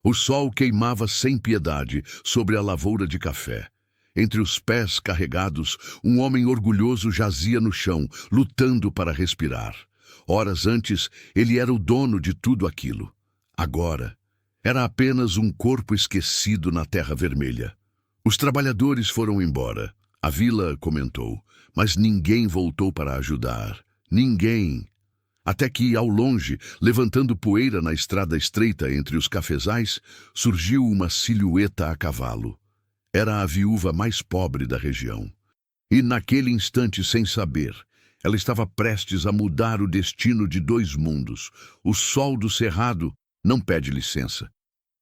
O sol queimava sem piedade sobre a lavoura de café. Entre os pés carregados, um homem orgulhoso jazia no chão, lutando para respirar. Horas antes, ele era o dono de tudo aquilo. Agora, era apenas um corpo esquecido na terra vermelha. Os trabalhadores foram embora. A vila comentou, mas ninguém voltou para ajudar. Ninguém. Até que, ao longe, levantando poeira na estrada estreita entre os cafezais, surgiu uma silhueta a cavalo. Era a viúva mais pobre da região. E naquele instante, sem saber, ela estava prestes a mudar o destino de dois mundos. O sol do cerrado não pede licença.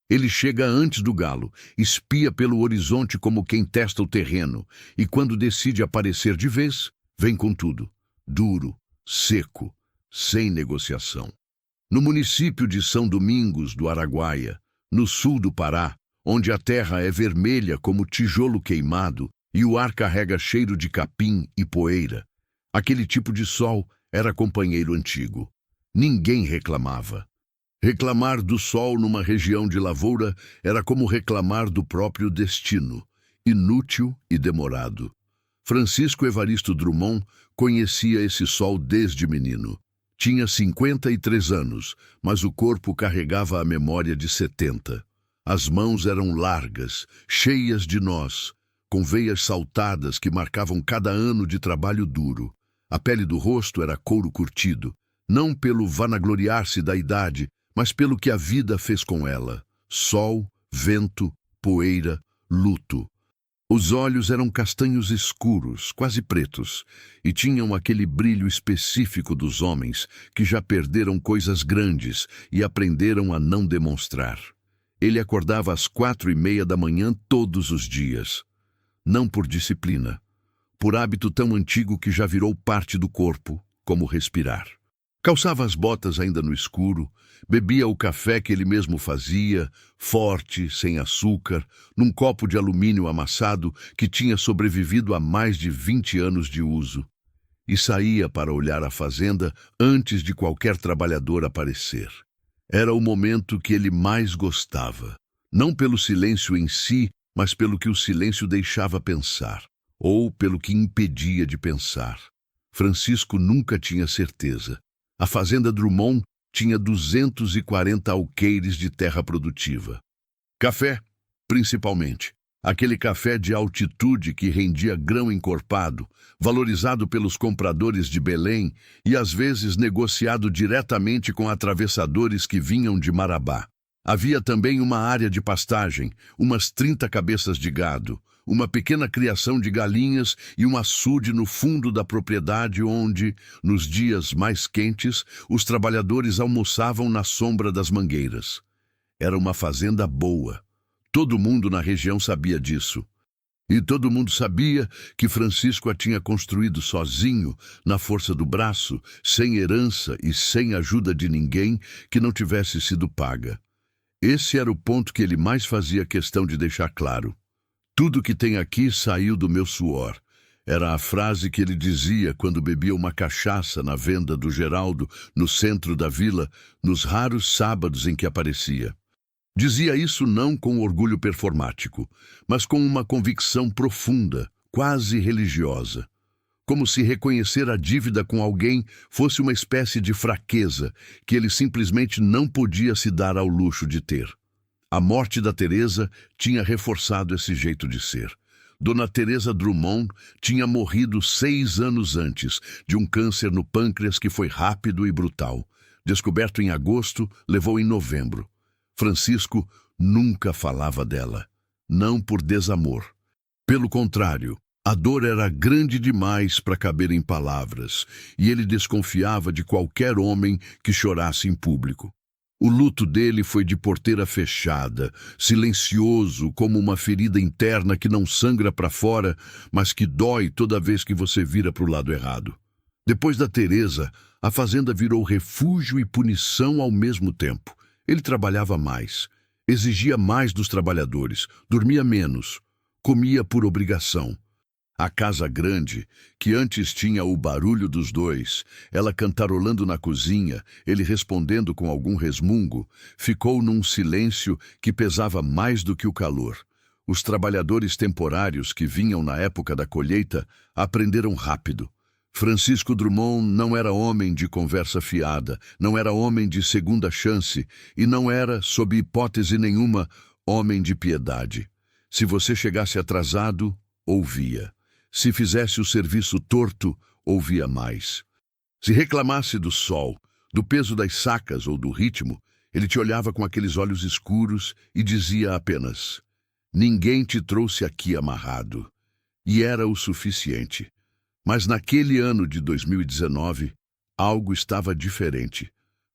Ele chega antes do galo, espia pelo horizonte como quem testa o terreno, e quando decide aparecer de vez, vem com tudo. Duro, seco, sem negociação. No município de São Domingos do Araguaia, no sul do Pará, onde a terra é vermelha como tijolo queimado e o ar carrega cheiro de capim e poeira, aquele tipo de sol era companheiro antigo. Ninguém reclamava. Reclamar do sol numa região de lavoura era como reclamar do próprio destino, inútil e demorado. Francisco Evaristo Drummond conhecia esse sol desde menino. Tinha 53 anos, mas o corpo carregava a memória de 70. As mãos eram largas, cheias de nós, com veias saltadas que marcavam cada ano de trabalho duro. A pele do rosto era couro curtido, não pelo vanagloriar-se da idade, mas pelo que a vida fez com ela. Sol, vento, poeira, luto. Os olhos eram castanhos escuros, quase pretos, e tinham aquele brilho específico dos homens que já perderam coisas grandes e aprenderam a não demonstrar. Ele acordava às 4:30 da manhã todos os dias. Não por disciplina, por hábito tão antigo que já virou parte do corpo, como respirar. Calçava as botas ainda no escuro, bebia o café que ele mesmo fazia, forte, sem açúcar, num copo de alumínio amassado que tinha sobrevivido a mais de 20 anos de uso, e saía para olhar a fazenda antes de qualquer trabalhador aparecer. Era o momento que ele mais gostava, não pelo silêncio em si, mas pelo que o silêncio deixava pensar, ou pelo que impedia de pensar. Francisco nunca tinha certeza. A fazenda Drummond tinha 240 alqueires de terra produtiva. Café, principalmente. Aquele café de altitude que rendia grão encorpado, valorizado pelos compradores de Belém e às vezes negociado diretamente com atravessadores que vinham de Marabá. Havia também uma área de pastagem, umas 30 cabeças de gado, uma pequena criação de galinhas e um açude no fundo da propriedade onde, nos dias mais quentes, os trabalhadores almoçavam na sombra das mangueiras. Era uma fazenda boa. Todo mundo na região sabia disso. E todo mundo sabia que Francisco a tinha construído sozinho, na força do braço, sem herança e sem ajuda de ninguém que não tivesse sido paga. Esse era o ponto que ele mais fazia questão de deixar claro. Tudo que tem aqui saiu do meu suor. Era a frase que ele dizia quando bebia uma cachaça na venda do Geraldo, no centro da vila, nos raros sábados em que aparecia. Dizia isso não com orgulho performático, mas com uma convicção profunda, quase religiosa. Como se reconhecer a dívida com alguém fosse uma espécie de fraqueza que ele simplesmente não podia se dar ao luxo de ter. A morte da Teresa tinha reforçado esse jeito de ser. Dona Teresa Drummond tinha morrido 6 anos antes, de um câncer no pâncreas que foi rápido e brutal. Descoberto em agosto, levou em novembro. Francisco nunca falava dela, não por desamor. Pelo contrário, a dor era grande demais para caber em palavras, e ele desconfiava de qualquer homem que chorasse em público. O luto dele foi de porteira fechada, silencioso como uma ferida interna que não sangra para fora, mas que dói toda vez que você vira para o lado errado. Depois da Teresa, a fazenda virou refúgio e punição ao mesmo tempo. Ele trabalhava mais, exigia mais dos trabalhadores, dormia menos, comia por obrigação. A casa grande, que antes tinha o barulho dos dois, ela cantarolando na cozinha, ele respondendo com algum resmungo, ficou num silêncio que pesava mais do que o calor. Os trabalhadores temporários que vinham na época da colheita aprenderam rápido. Francisco Drummond não era homem de conversa fiada, não era homem de segunda chance e não era, sob hipótese nenhuma, homem de piedade. Se você chegasse atrasado, ouvia. Se fizesse o serviço torto, ouvia mais. Se reclamasse do sol, do peso das sacas ou do ritmo, ele te olhava com aqueles olhos escuros e dizia apenas: "Ninguém te trouxe aqui amarrado." E era o suficiente. Mas naquele ano de 2019, algo estava diferente.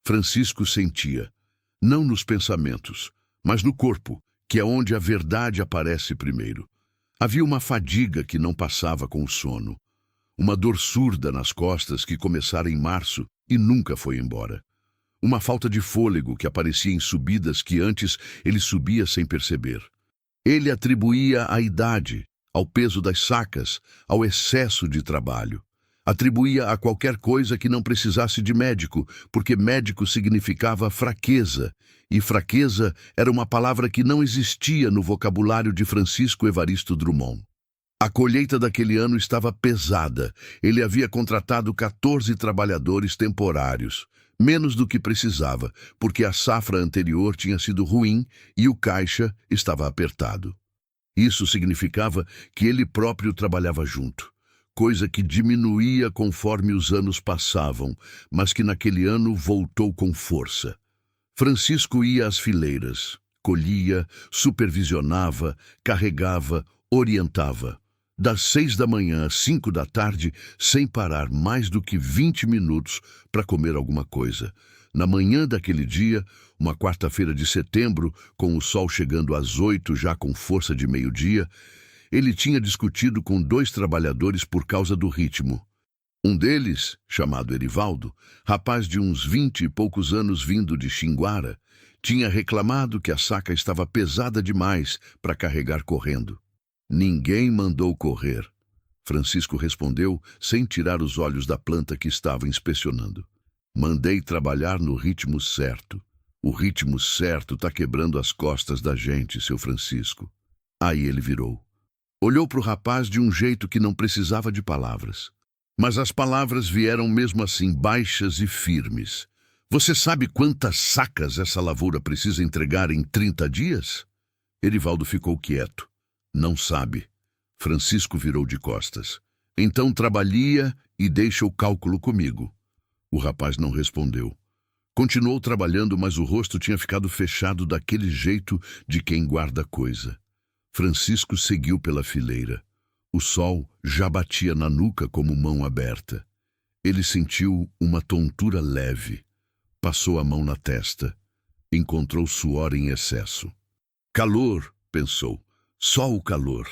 Francisco sentia, não nos pensamentos, mas no corpo, que é onde a verdade aparece primeiro. Havia uma fadiga que não passava com o sono. Uma dor surda nas costas que começara em março e nunca foi embora. Uma falta de fôlego que aparecia em subidas que antes ele subia sem perceber. Ele atribuía à idade, ao peso das sacas, ao excesso de trabalho. Atribuía a qualquer coisa que não precisasse de médico, porque médico significava fraqueza, e fraqueza era uma palavra que não existia no vocabulário de Francisco Evaristo Drummond. A colheita daquele ano estava pesada. Ele havia contratado 14 trabalhadores temporários, menos do que precisava, porque a safra anterior tinha sido ruim e o caixa estava apertado. Isso significava que ele próprio trabalhava junto, coisa que diminuía conforme os anos passavam, mas que naquele ano voltou com força. Francisco ia às fileiras, colhia, supervisionava, carregava, orientava. Das 6 da manhã às 5 da tarde, sem parar mais do que 20 minutos para comer alguma coisa. Na manhã daquele dia, uma quarta-feira de setembro, com o sol chegando às 8 já com força de meio-dia, ele tinha discutido com 2 trabalhadores por causa do ritmo. Um deles, chamado Erivaldo, rapaz de uns 20 e poucos anos vindo de Xinguara, tinha reclamado que a saca estava pesada demais para carregar correndo. "Ninguém mandou correr", Francisco respondeu, sem tirar os olhos da planta que estava inspecionando. "Mandei trabalhar no ritmo certo. O ritmo certo está quebrando as costas da gente, seu Francisco." Aí ele virou. Olhou para o rapaz de um jeito que não precisava de palavras. Mas as palavras vieram mesmo assim baixas e firmes. "Você sabe quantas sacas essa lavoura precisa entregar em 30 dias?" Erivaldo ficou quieto. "Não sabe." Francisco virou de costas. "Então trabalha e deixa o cálculo comigo." O rapaz não respondeu. Continuou trabalhando, mas o rosto tinha ficado fechado daquele jeito de quem guarda coisa. Francisco seguiu pela fileira. O sol já batia na nuca como mão aberta. Ele sentiu uma tontura leve. Passou a mão na testa. Encontrou suor em excesso. "Calor", pensou. "Só o calor."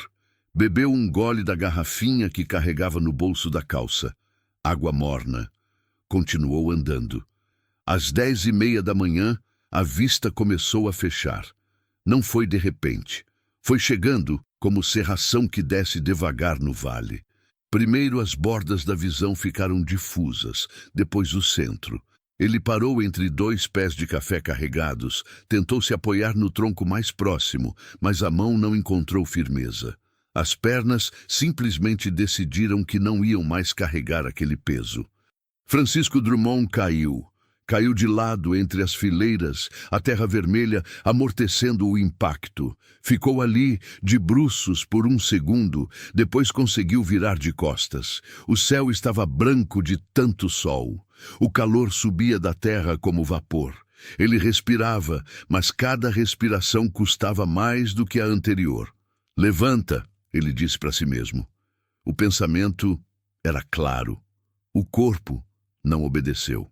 Bebeu um gole da garrafinha que carregava no bolso da calça. Água morna. Continuou andando. Às 10h30 da manhã, a vista começou a fechar. Não foi de repente. Foi chegando como cerração que desce devagar no vale. Primeiro as bordas da visão ficaram difusas, depois o centro. Ele parou entre 2 pés de café carregados, tentou se apoiar no tronco mais próximo, mas a mão não encontrou firmeza. As pernas simplesmente decidiram que não iam mais carregar aquele peso. Francisco Drummond caiu. Caiu de lado entre as fileiras, a terra vermelha amortecendo o impacto. Ficou ali, de bruços, por um segundo, depois conseguiu virar de costas. O céu estava branco de tanto sol. O calor subia da terra como vapor. Ele respirava, mas cada respiração custava mais do que a anterior. "Levanta", ele disse para si mesmo. O pensamento era claro. O corpo não obedeceu.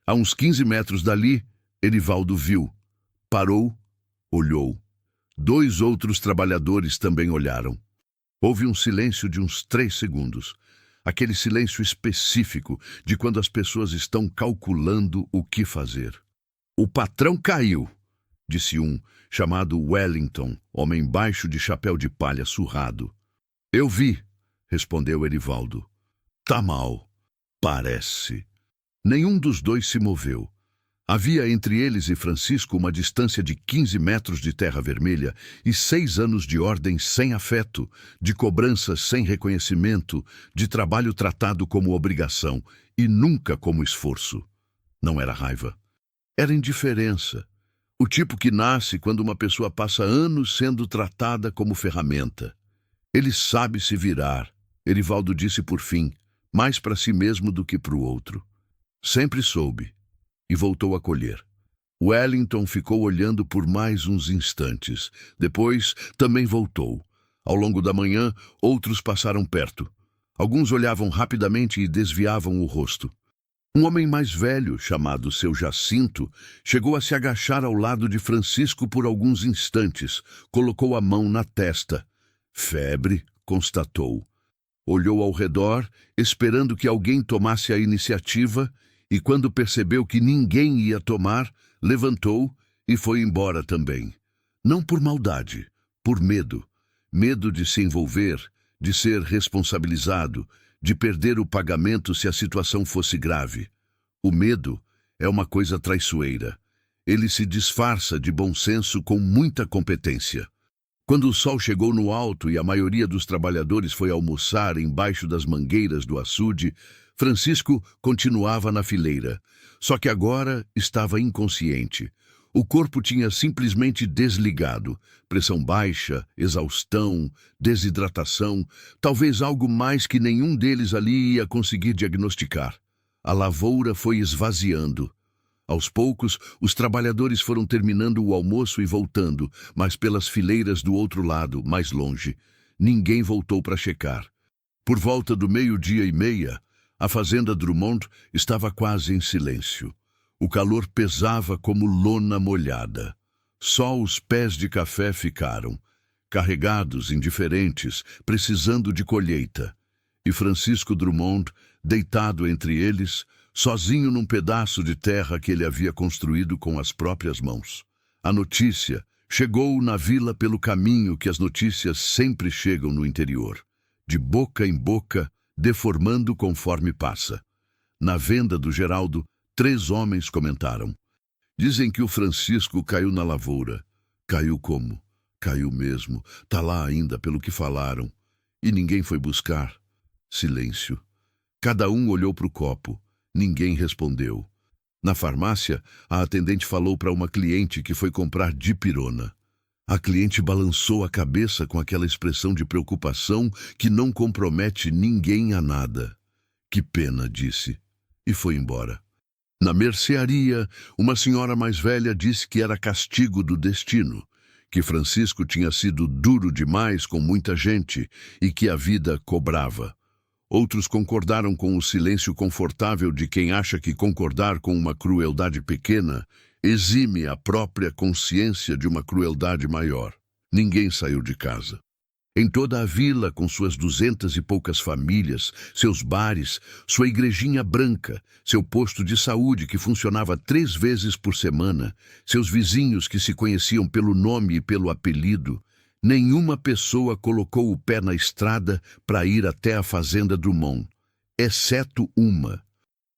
A uns 15 metros dali, Erivaldo viu. Parou, olhou. 2 outros trabalhadores também olharam. Houve um silêncio de uns 3 segundos. Aquele silêncio específico de quando as pessoas estão calculando o que fazer. "O patrão caiu", disse um, chamado Wellington, homem baixo de chapéu de palha surrado. "Eu vi", respondeu Erivaldo. Tá mal, parece. Nenhum dos dois se moveu. Havia entre eles e Francisco uma distância de 15 metros de terra vermelha e 6 anos de ordem sem afeto, de cobranças sem reconhecimento, de trabalho tratado como obrigação e nunca como esforço. Não era raiva. Era indiferença. O tipo que nasce quando uma pessoa passa anos sendo tratada como ferramenta. Ele sabe se virar, Erivaldo disse por fim, mais para si mesmo do que para o outro. Sempre soube. E voltou a colher. Wellington ficou olhando por mais uns instantes. Depois, também voltou. Ao longo da manhã, outros passaram perto. Alguns olhavam rapidamente e desviavam o rosto. Um homem mais velho, chamado seu Jacinto, chegou a se agachar ao lado de Francisco por alguns instantes. Colocou a mão na testa. Febre, constatou. Olhou ao redor, esperando que alguém tomasse a iniciativa, e quando percebeu que ninguém ia tomar, levantou e foi embora também. Não por maldade, por medo. Medo de se envolver, de ser responsabilizado, de perder o pagamento se a situação fosse grave. O medo é uma coisa traiçoeira. Ele se disfarça de bom senso com muita competência. Quando o sol chegou no alto e a maioria dos trabalhadores foi almoçar embaixo das mangueiras do açude, Francisco continuava na fileira, só que agora estava inconsciente. O corpo tinha simplesmente desligado. Pressão baixa, exaustão, desidratação, talvez algo mais que nenhum deles ali ia conseguir diagnosticar. A lavoura foi esvaziando. Aos poucos, os trabalhadores foram terminando o almoço e voltando, mas pelas fileiras do outro lado, mais longe. Ninguém voltou para checar. Por volta do 12:30, a fazenda Drummond estava quase em silêncio. O calor pesava como lona molhada. Só os pés de café ficaram, carregados, indiferentes, precisando de colheita. E Francisco Drummond, deitado entre eles, sozinho num pedaço de terra que ele havia construído com as próprias mãos. A notícia chegou na vila pelo caminho que as notícias sempre chegam no interior, de boca em boca, deformando conforme passa. Na venda do Geraldo, 3 homens comentaram. Dizem que o Francisco caiu na lavoura. Caiu como? Caiu mesmo. Tá lá ainda, pelo que falaram. E ninguém foi buscar. Silêncio. Cada um olhou para o copo. Ninguém respondeu. Na farmácia, a atendente falou para uma cliente que foi comprar dipirona. A cliente balançou a cabeça com aquela expressão de preocupação que não compromete ninguém a nada. Que pena, disse, e foi embora. Na mercearia, uma senhora mais velha disse que era castigo do destino, que Francisco tinha sido duro demais com muita gente e que a vida cobrava. Outros concordaram com o silêncio confortável de quem acha que concordar com uma crueldade pequena exime a própria consciência de uma crueldade maior. Ninguém saiu de casa. Em toda a vila, com suas 200 e poucas famílias, seus bares, sua igrejinha branca, seu posto de saúde que funcionava 3 vezes por semana, seus vizinhos que se conheciam pelo nome e pelo apelido, nenhuma pessoa colocou o pé na estrada para ir até a fazenda Drummond, exceto uma.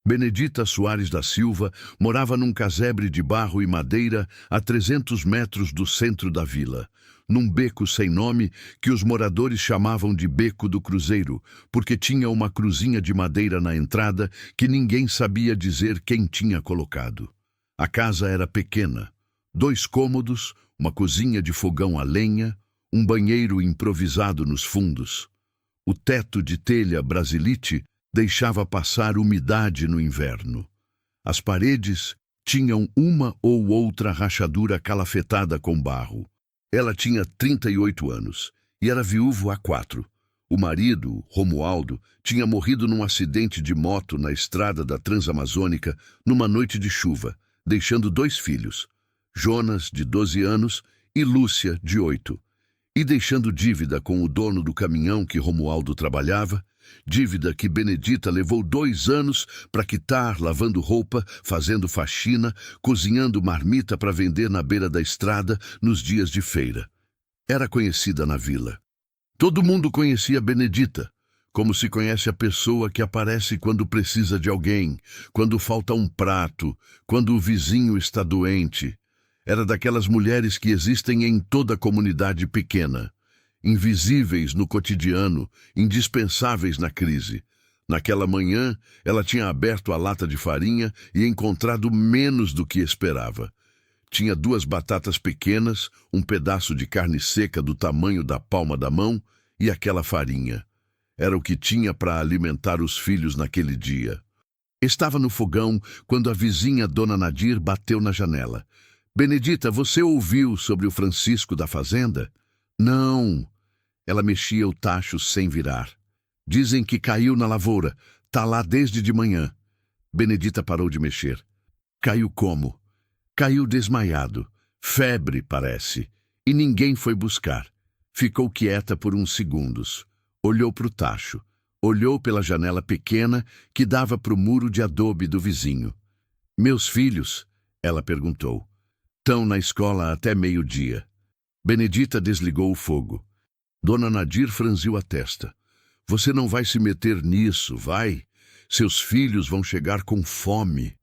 Benedita Soares da Silva morava num casebre de barro e madeira a 300 metros do centro da vila, num beco sem nome que os moradores chamavam de Beco do Cruzeiro, porque tinha uma cruzinha de madeira na entrada que ninguém sabia dizer quem tinha colocado. A casa era pequena, 2 cômodos, uma cozinha de fogão a lenha, um banheiro improvisado nos fundos. O teto de telha brasilite deixava passar umidade no inverno. As paredes tinham uma ou outra rachadura calafetada com barro. Ela tinha 38 anos e era viúvo há 4. O marido, Romualdo, tinha morrido num acidente de moto na estrada da Transamazônica numa noite de chuva, deixando 2 filhos, Jonas, de 12 anos, e Lúcia, de 8, e deixando dívida com o dono do caminhão que Romualdo trabalhava, dívida que Benedita levou 2 anos para quitar, lavando roupa, fazendo faxina, cozinhando marmita para vender na beira da estrada nos dias de feira. Era conhecida na vila. Todo mundo conhecia Benedita. como se conhece a pessoa que aparece quando precisa de alguém, quando falta um prato, quando o vizinho está doente. Era daquelas mulheres que existem em toda comunidade pequena, invisíveis no cotidiano, indispensáveis na crise. Naquela manhã, ela tinha aberto a lata de farinha e encontrado menos do que esperava. Tinha 2 batatas pequenas, um pedaço de carne seca do tamanho da palma da mão e aquela farinha. Era o que tinha para alimentar os filhos naquele dia. Estava no fogão quando a vizinha Dona Nadir bateu na janela. Benedita, você ouviu sobre o Francisco da fazenda? Não. Ela mexia o tacho sem virar. Dizem que caiu na lavoura. Tá lá desde de manhã. Benedita parou de mexer. Caiu como? Caiu desmaiado. Febre, parece. E ninguém foi buscar. Ficou quieta por uns segundos. Olhou para o tacho. Olhou pela janela pequena que dava para o muro de adobe do vizinho. Meus filhos? Ela perguntou. Estão na escola até meio-dia. Benedita desligou o fogo. Dona Nadir franziu a testa. Você não vai se meter nisso, vai? Seus filhos vão chegar com fome.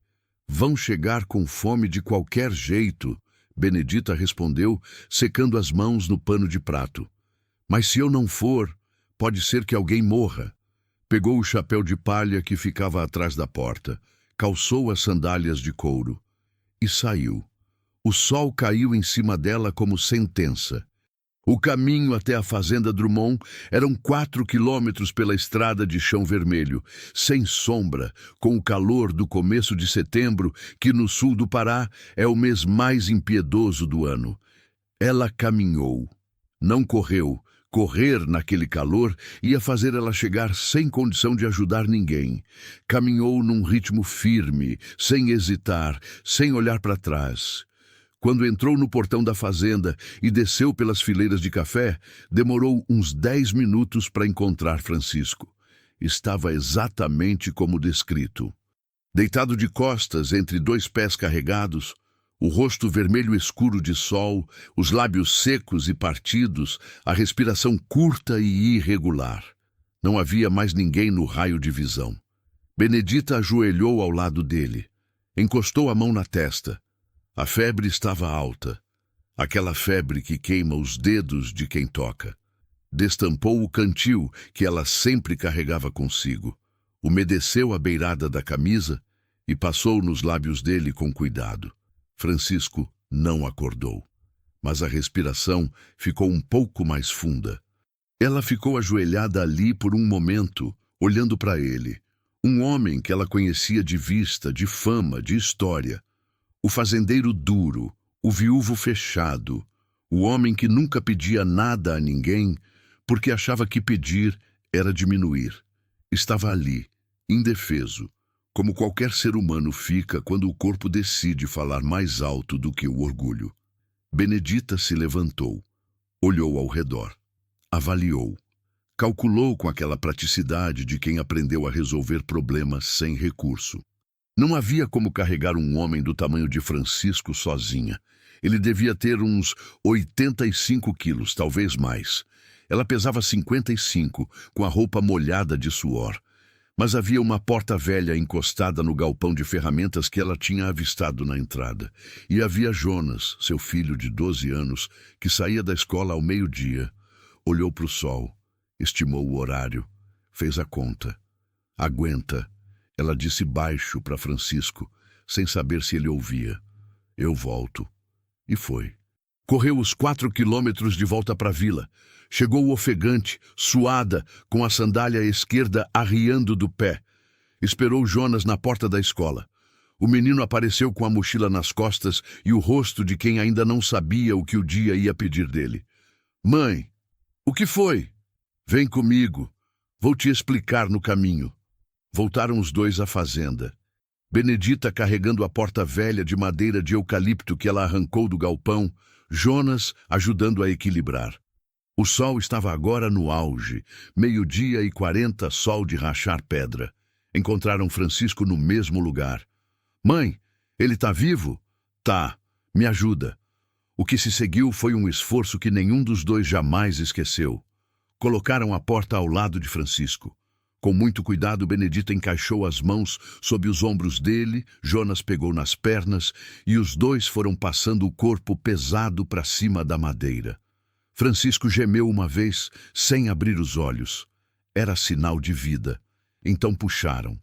Vão chegar com fome de qualquer jeito, Benedita respondeu, secando as mãos no pano de prato. Mas se eu não for, pode ser que alguém morra. Pegou o chapéu de palha que ficava atrás da porta, calçou as sandálias de couro e saiu. O sol caiu em cima dela como sentença. O caminho até a fazenda Drummond eram 4 quilômetros pela estrada de chão vermelho, sem sombra, com o calor do começo de setembro, que no sul do Pará é o mês mais impiedoso do ano. Ela caminhou. Não correu. Correr naquele calor ia fazer ela chegar sem condição de ajudar ninguém. Caminhou num ritmo firme, sem hesitar, sem olhar para trás. Quando entrou no portão da fazenda e desceu pelas fileiras de café, demorou uns 10 minutos para encontrar Francisco. Estava exatamente como descrito. Deitado de costas entre 2 pés carregados, o rosto vermelho escuro de sol, os lábios secos e partidos, a respiração curta e irregular. Não havia mais ninguém no raio de visão. Benedita ajoelhou ao lado dele. Encostou a mão na testa. A febre estava alta. Aquela febre que queima os dedos de quem toca. Destampou o cantil que ela sempre carregava consigo. Umedeceu a beirada da camisa e passou nos lábios dele com cuidado. Francisco não acordou, mas a respiração ficou um pouco mais funda. Ela ficou ajoelhada ali por um momento, olhando para ele. Um homem que ela conhecia de vista, de fama, de história. O fazendeiro duro, o viúvo fechado, o homem que nunca pedia nada a ninguém, porque achava que pedir era diminuir. Estava ali, indefeso, como qualquer ser humano fica quando o corpo decide falar mais alto do que o orgulho. Benedita se levantou, olhou ao redor, avaliou, calculou com aquela praticidade de quem aprendeu a resolver problemas sem recurso. Não havia como carregar um homem do tamanho de Francisco sozinha. Ele devia ter uns 85 quilos, talvez mais. Ela pesava 55, com a roupa molhada de suor. Mas havia uma porta velha encostada no galpão de ferramentas que ela tinha avistado na entrada. E havia Jonas, seu filho de 12 anos, que saía da escola ao meio-dia. Olhou para o sol, estimou o horário, fez a conta. Aguenta, ela disse baixo para Francisco, sem saber se ele ouvia. Eu volto. E foi. Correu os 4 quilômetros de volta para a vila. Chegou ofegante, suada, com a sandália esquerda arriando do pé. Esperou Jonas na porta da escola. O menino apareceu com a mochila nas costas e o rosto de quem ainda não sabia o que o dia ia pedir dele. Mãe, o que foi? Vem comigo. Vou te explicar no caminho. Voltaram os dois à fazenda. Benedita carregando a porta velha de madeira de eucalipto que ela arrancou do galpão, Jonas ajudando a equilibrar. O sol estava agora no auge, 12h40, sol de rachar pedra. Encontraram Francisco no mesmo lugar. Mãe, ele está vivo? Tá, me ajuda. O que se seguiu foi um esforço que nenhum dos dois jamais esqueceu. Colocaram a porta ao lado de Francisco. Com muito cuidado, Benedita encaixou as mãos sob os ombros dele, Jonas pegou nas pernas e os dois foram passando o corpo pesado para cima da madeira. Francisco gemeu uma vez, sem abrir os olhos. Era sinal de vida. Então puxaram.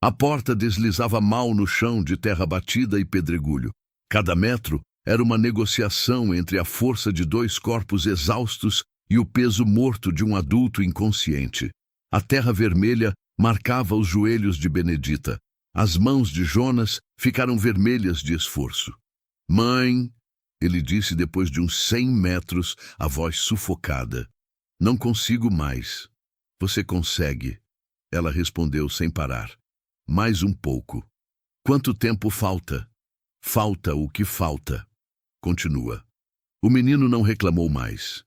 A porta deslizava mal no chão de terra batida e pedregulho. Cada metro era uma negociação entre a força de dois corpos exaustos e o peso morto de um adulto inconsciente. A terra vermelha marcava os joelhos de Benedita. As mãos de Jonas ficaram vermelhas de esforço. "Mãe", ele disse depois de uns 100 metros, a voz sufocada. "Não consigo mais." "Você consegue", ela respondeu sem parar. "Mais um pouco." "Quanto tempo falta?" "Falta o que falta." Continua. O menino não reclamou mais.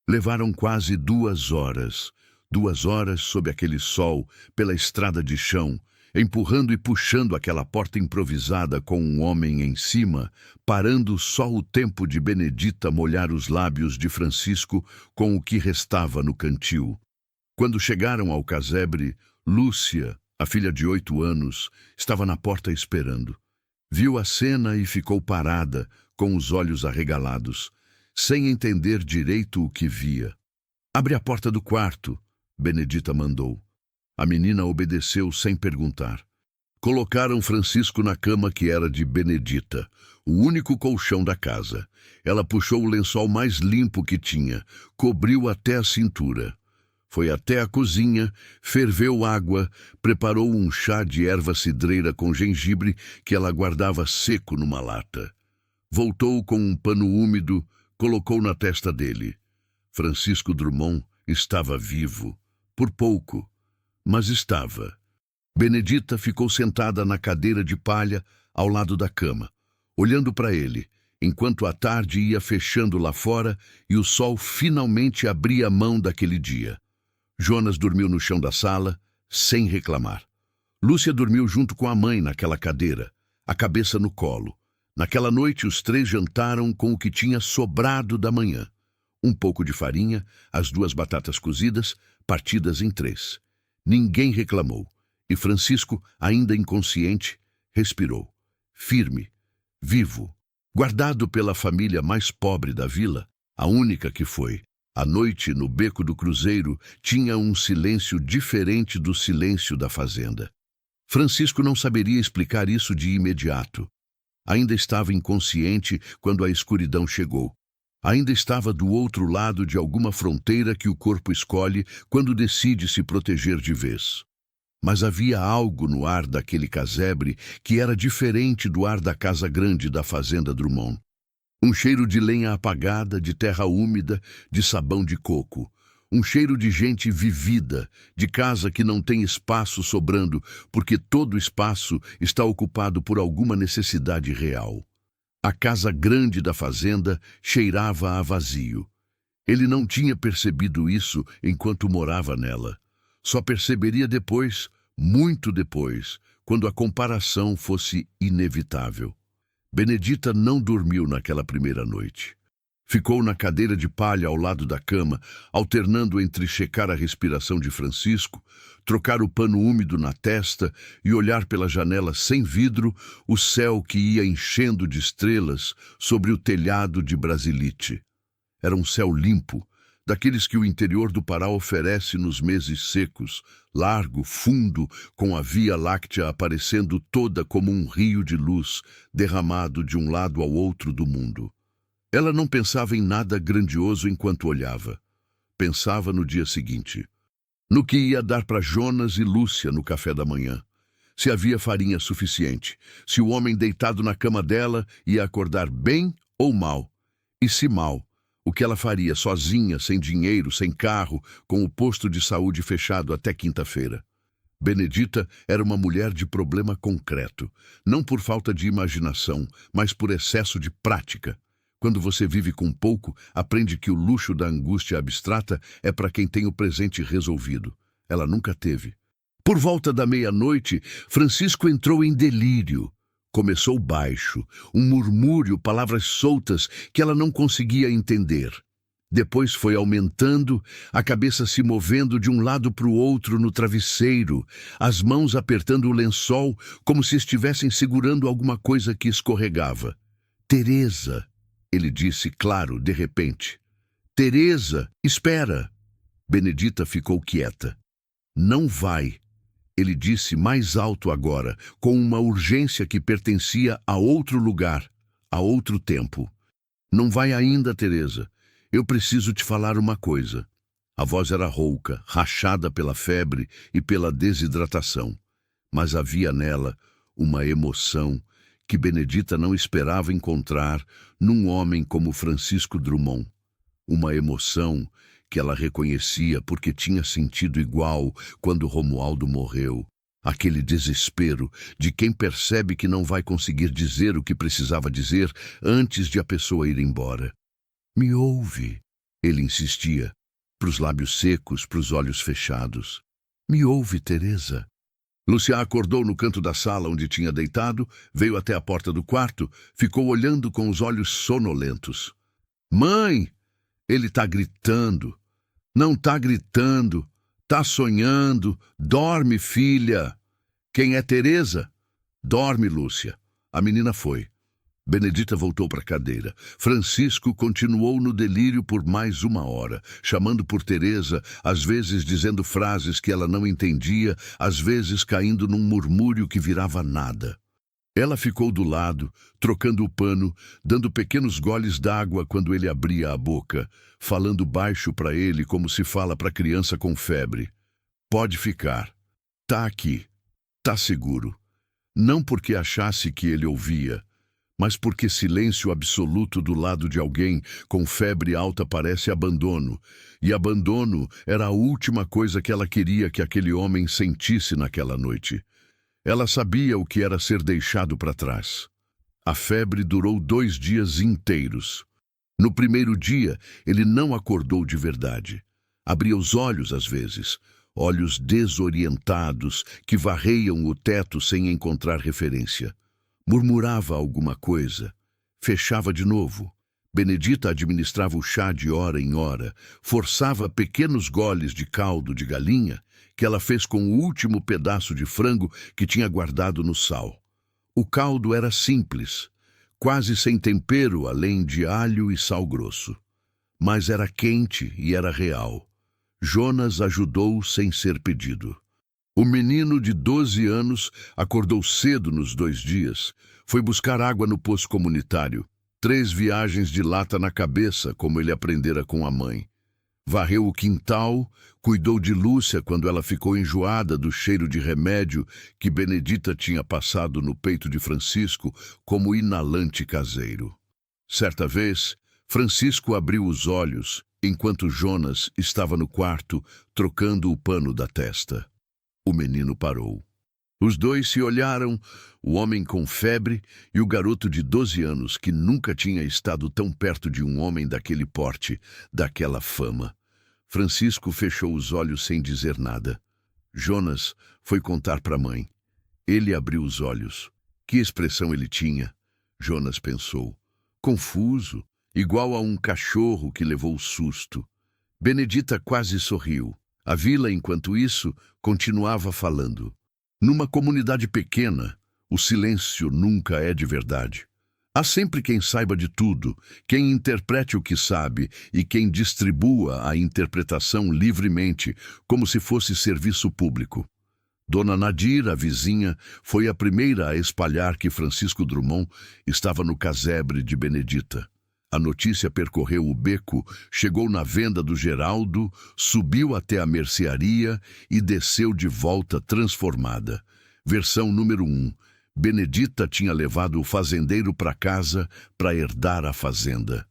Levaram quase 2 horas. 2 horas sob aquele sol, pela estrada de chão, empurrando e puxando aquela porta improvisada com um homem em cima, parando só o tempo de Benedita molhar os lábios de Francisco com o que restava no cantil. Quando chegaram ao casebre, Lúcia, a filha de 8 anos, estava na porta esperando. Viu a cena e ficou parada, com os olhos arregalados, sem entender direito o que via. "Abre a porta do quarto", Benedita mandou. A menina obedeceu sem perguntar. Colocaram Francisco na cama que era de Benedita, o único colchão da casa. Ela puxou o lençol mais limpo que tinha, cobriu até a cintura. Foi até a cozinha, ferveu água, preparou um chá de erva cidreira com gengibre que ela guardava seco numa lata. Voltou com um pano úmido, colocou na testa dele. Francisco Drummond estava vivo. Por pouco, mas estava. Benedita ficou sentada na cadeira de palha ao lado da cama, olhando para ele, enquanto a tarde ia fechando lá fora e o sol finalmente abria a mão daquele dia. Jonas dormiu no chão da sala, sem reclamar. Lúcia dormiu junto com a mãe naquela cadeira, a cabeça no colo. Naquela noite os 3 jantaram com o que tinha sobrado da manhã. Um pouco de farinha, as 2 batatas cozidas, partidas em 3. Ninguém reclamou, e Francisco, ainda inconsciente, respirou. Firme, vivo, guardado pela família mais pobre da vila, a única que foi. A noite, no beco do cruzeiro, tinha um silêncio diferente do silêncio da fazenda. Francisco não saberia explicar isso de imediato. Ainda estava inconsciente quando a escuridão chegou. Ainda estava do outro lado de alguma fronteira que o corpo escolhe quando decide se proteger de vez. Mas havia algo no ar daquele casebre que era diferente do ar da casa grande da fazenda Drummond. Um cheiro de lenha apagada, de terra úmida, de sabão de coco. Um cheiro de gente vivida, de casa que não tem espaço sobrando, porque todo espaço está ocupado por alguma necessidade real. A casa grande da fazenda cheirava a vazio. Ele não tinha percebido isso enquanto morava nela. Só perceberia depois, muito depois, quando a comparação fosse inevitável. Benedita não dormiu naquela primeira noite. Ficou na cadeira de palha ao lado da cama, alternando entre checar a respiração de Francisco, trocar o pano úmido na testa e olhar pela janela sem vidro o céu que ia enchendo de estrelas sobre o telhado de Brasilite. Era um céu limpo, daqueles que o interior do Pará oferece nos meses secos, largo, fundo, com a Via Láctea aparecendo toda como um rio de luz derramado de um lado ao outro do mundo. Ela não pensava em nada grandioso enquanto olhava. Pensava no dia seguinte. No que ia dar para Jonas e Lúcia no café da manhã. Se havia farinha suficiente. Se o homem deitado na cama dela ia acordar bem ou mal. E se mal, o que ela faria sozinha, sem dinheiro, sem carro, com o posto de saúde fechado até quinta-feira. Benedita era uma mulher de problema concreto. Não por falta de imaginação, mas por excesso de prática. Quando você vive com pouco, aprende que o luxo da angústia abstrata é para quem tem o presente resolvido. Ela nunca teve. Por volta da meia-noite, Francisco entrou em delírio. Começou baixo, um murmúrio, palavras soltas que ela não conseguia entender. Depois foi aumentando, a cabeça se movendo de um lado para o outro no travesseiro, as mãos apertando o lençol como se estivessem segurando alguma coisa que escorregava. Teresa, ele disse, claro, de repente. Teresa, espera. Benedita ficou quieta. Não vai, ele disse mais alto agora, com uma urgência que pertencia a outro lugar, a outro tempo. Não vai ainda, Teresa. Eu preciso te falar uma coisa. A voz era rouca, rachada pela febre e pela desidratação. Mas havia nela uma emoção que Benedita não esperava encontrar num homem como Francisco Drummond. Uma emoção que ela reconhecia porque tinha sentido igual quando Romualdo morreu. Aquele desespero de quem percebe que não vai conseguir dizer o que precisava dizer antes de a pessoa ir embora. Me ouve, ele insistia, para os lábios secos, para os olhos fechados. Me ouve, Teresa. Lúcia acordou no canto da sala onde tinha deitado, veio até a porta do quarto, ficou olhando com os olhos sonolentos. Mãe! Ele tá gritando. Não tá gritando. Tá sonhando. Dorme, filha. Quem é Teresa? Dorme, Lúcia. A menina foi. Benedita voltou para a cadeira. Francisco continuou no delírio por mais 1 hora, chamando por Teresa, às vezes dizendo frases que ela não entendia, às vezes caindo num murmúrio que virava nada. Ela ficou do lado, trocando o pano, dando pequenos goles d'água quando ele abria a boca, falando baixo para ele como se fala para criança com febre. Pode ficar. Tá aqui. Tá seguro. Não porque achasse que ele ouvia, mas porque silêncio absoluto do lado de alguém com febre alta parece abandono, e abandono era a última coisa que ela queria que aquele homem sentisse naquela noite. Ela sabia o que era ser deixado para trás. A febre durou 2 dias inteiros. No primeiro dia, ele não acordou de verdade. Abria os olhos às vezes, olhos desorientados que varreiam o teto sem encontrar referência. Murmurava alguma coisa. Fechava de novo. Benedita administrava o chá de hora em hora, forçava pequenos goles de caldo de galinha que ela fez com o último pedaço de frango que tinha guardado no sal. O caldo era simples, quase sem tempero além de alho e sal grosso. Mas era quente e era real. Jonas ajudou sem ser pedido. O menino de 12 anos acordou cedo nos 2 dias, foi buscar água no poço comunitário, 3 viagens de lata na cabeça, como ele aprendera com a mãe. Varreu o quintal, cuidou de Lúcia quando ela ficou enjoada do cheiro de remédio que Benedita tinha passado no peito de Francisco como inalante caseiro. Certa vez, Francisco abriu os olhos enquanto Jonas estava no quarto trocando o pano da testa. O menino parou. Os dois se olharam, o homem com febre e o garoto de 12 anos que nunca tinha estado tão perto de um homem daquele porte, daquela fama. Francisco fechou os olhos sem dizer nada. Jonas foi contar para a mãe. Ele abriu os olhos. Que expressão ele tinha? Jonas pensou. Confuso, igual a um cachorro que levou susto. Benedita quase sorriu. A vila, enquanto isso, continuava falando. Numa comunidade pequena, o silêncio nunca é de verdade. Há sempre quem saiba de tudo, quem interprete o que sabe e quem distribua a interpretação livremente, como se fosse serviço público. Dona Nadir, a vizinha, foi a primeira a espalhar que Francisco Drummond estava no casebre de Benedita. A notícia percorreu o beco, chegou na venda do Geraldo, subiu até a mercearia e desceu de volta transformada. Versão número 1. Benedita tinha levado o fazendeiro para casa para herdar a fazenda.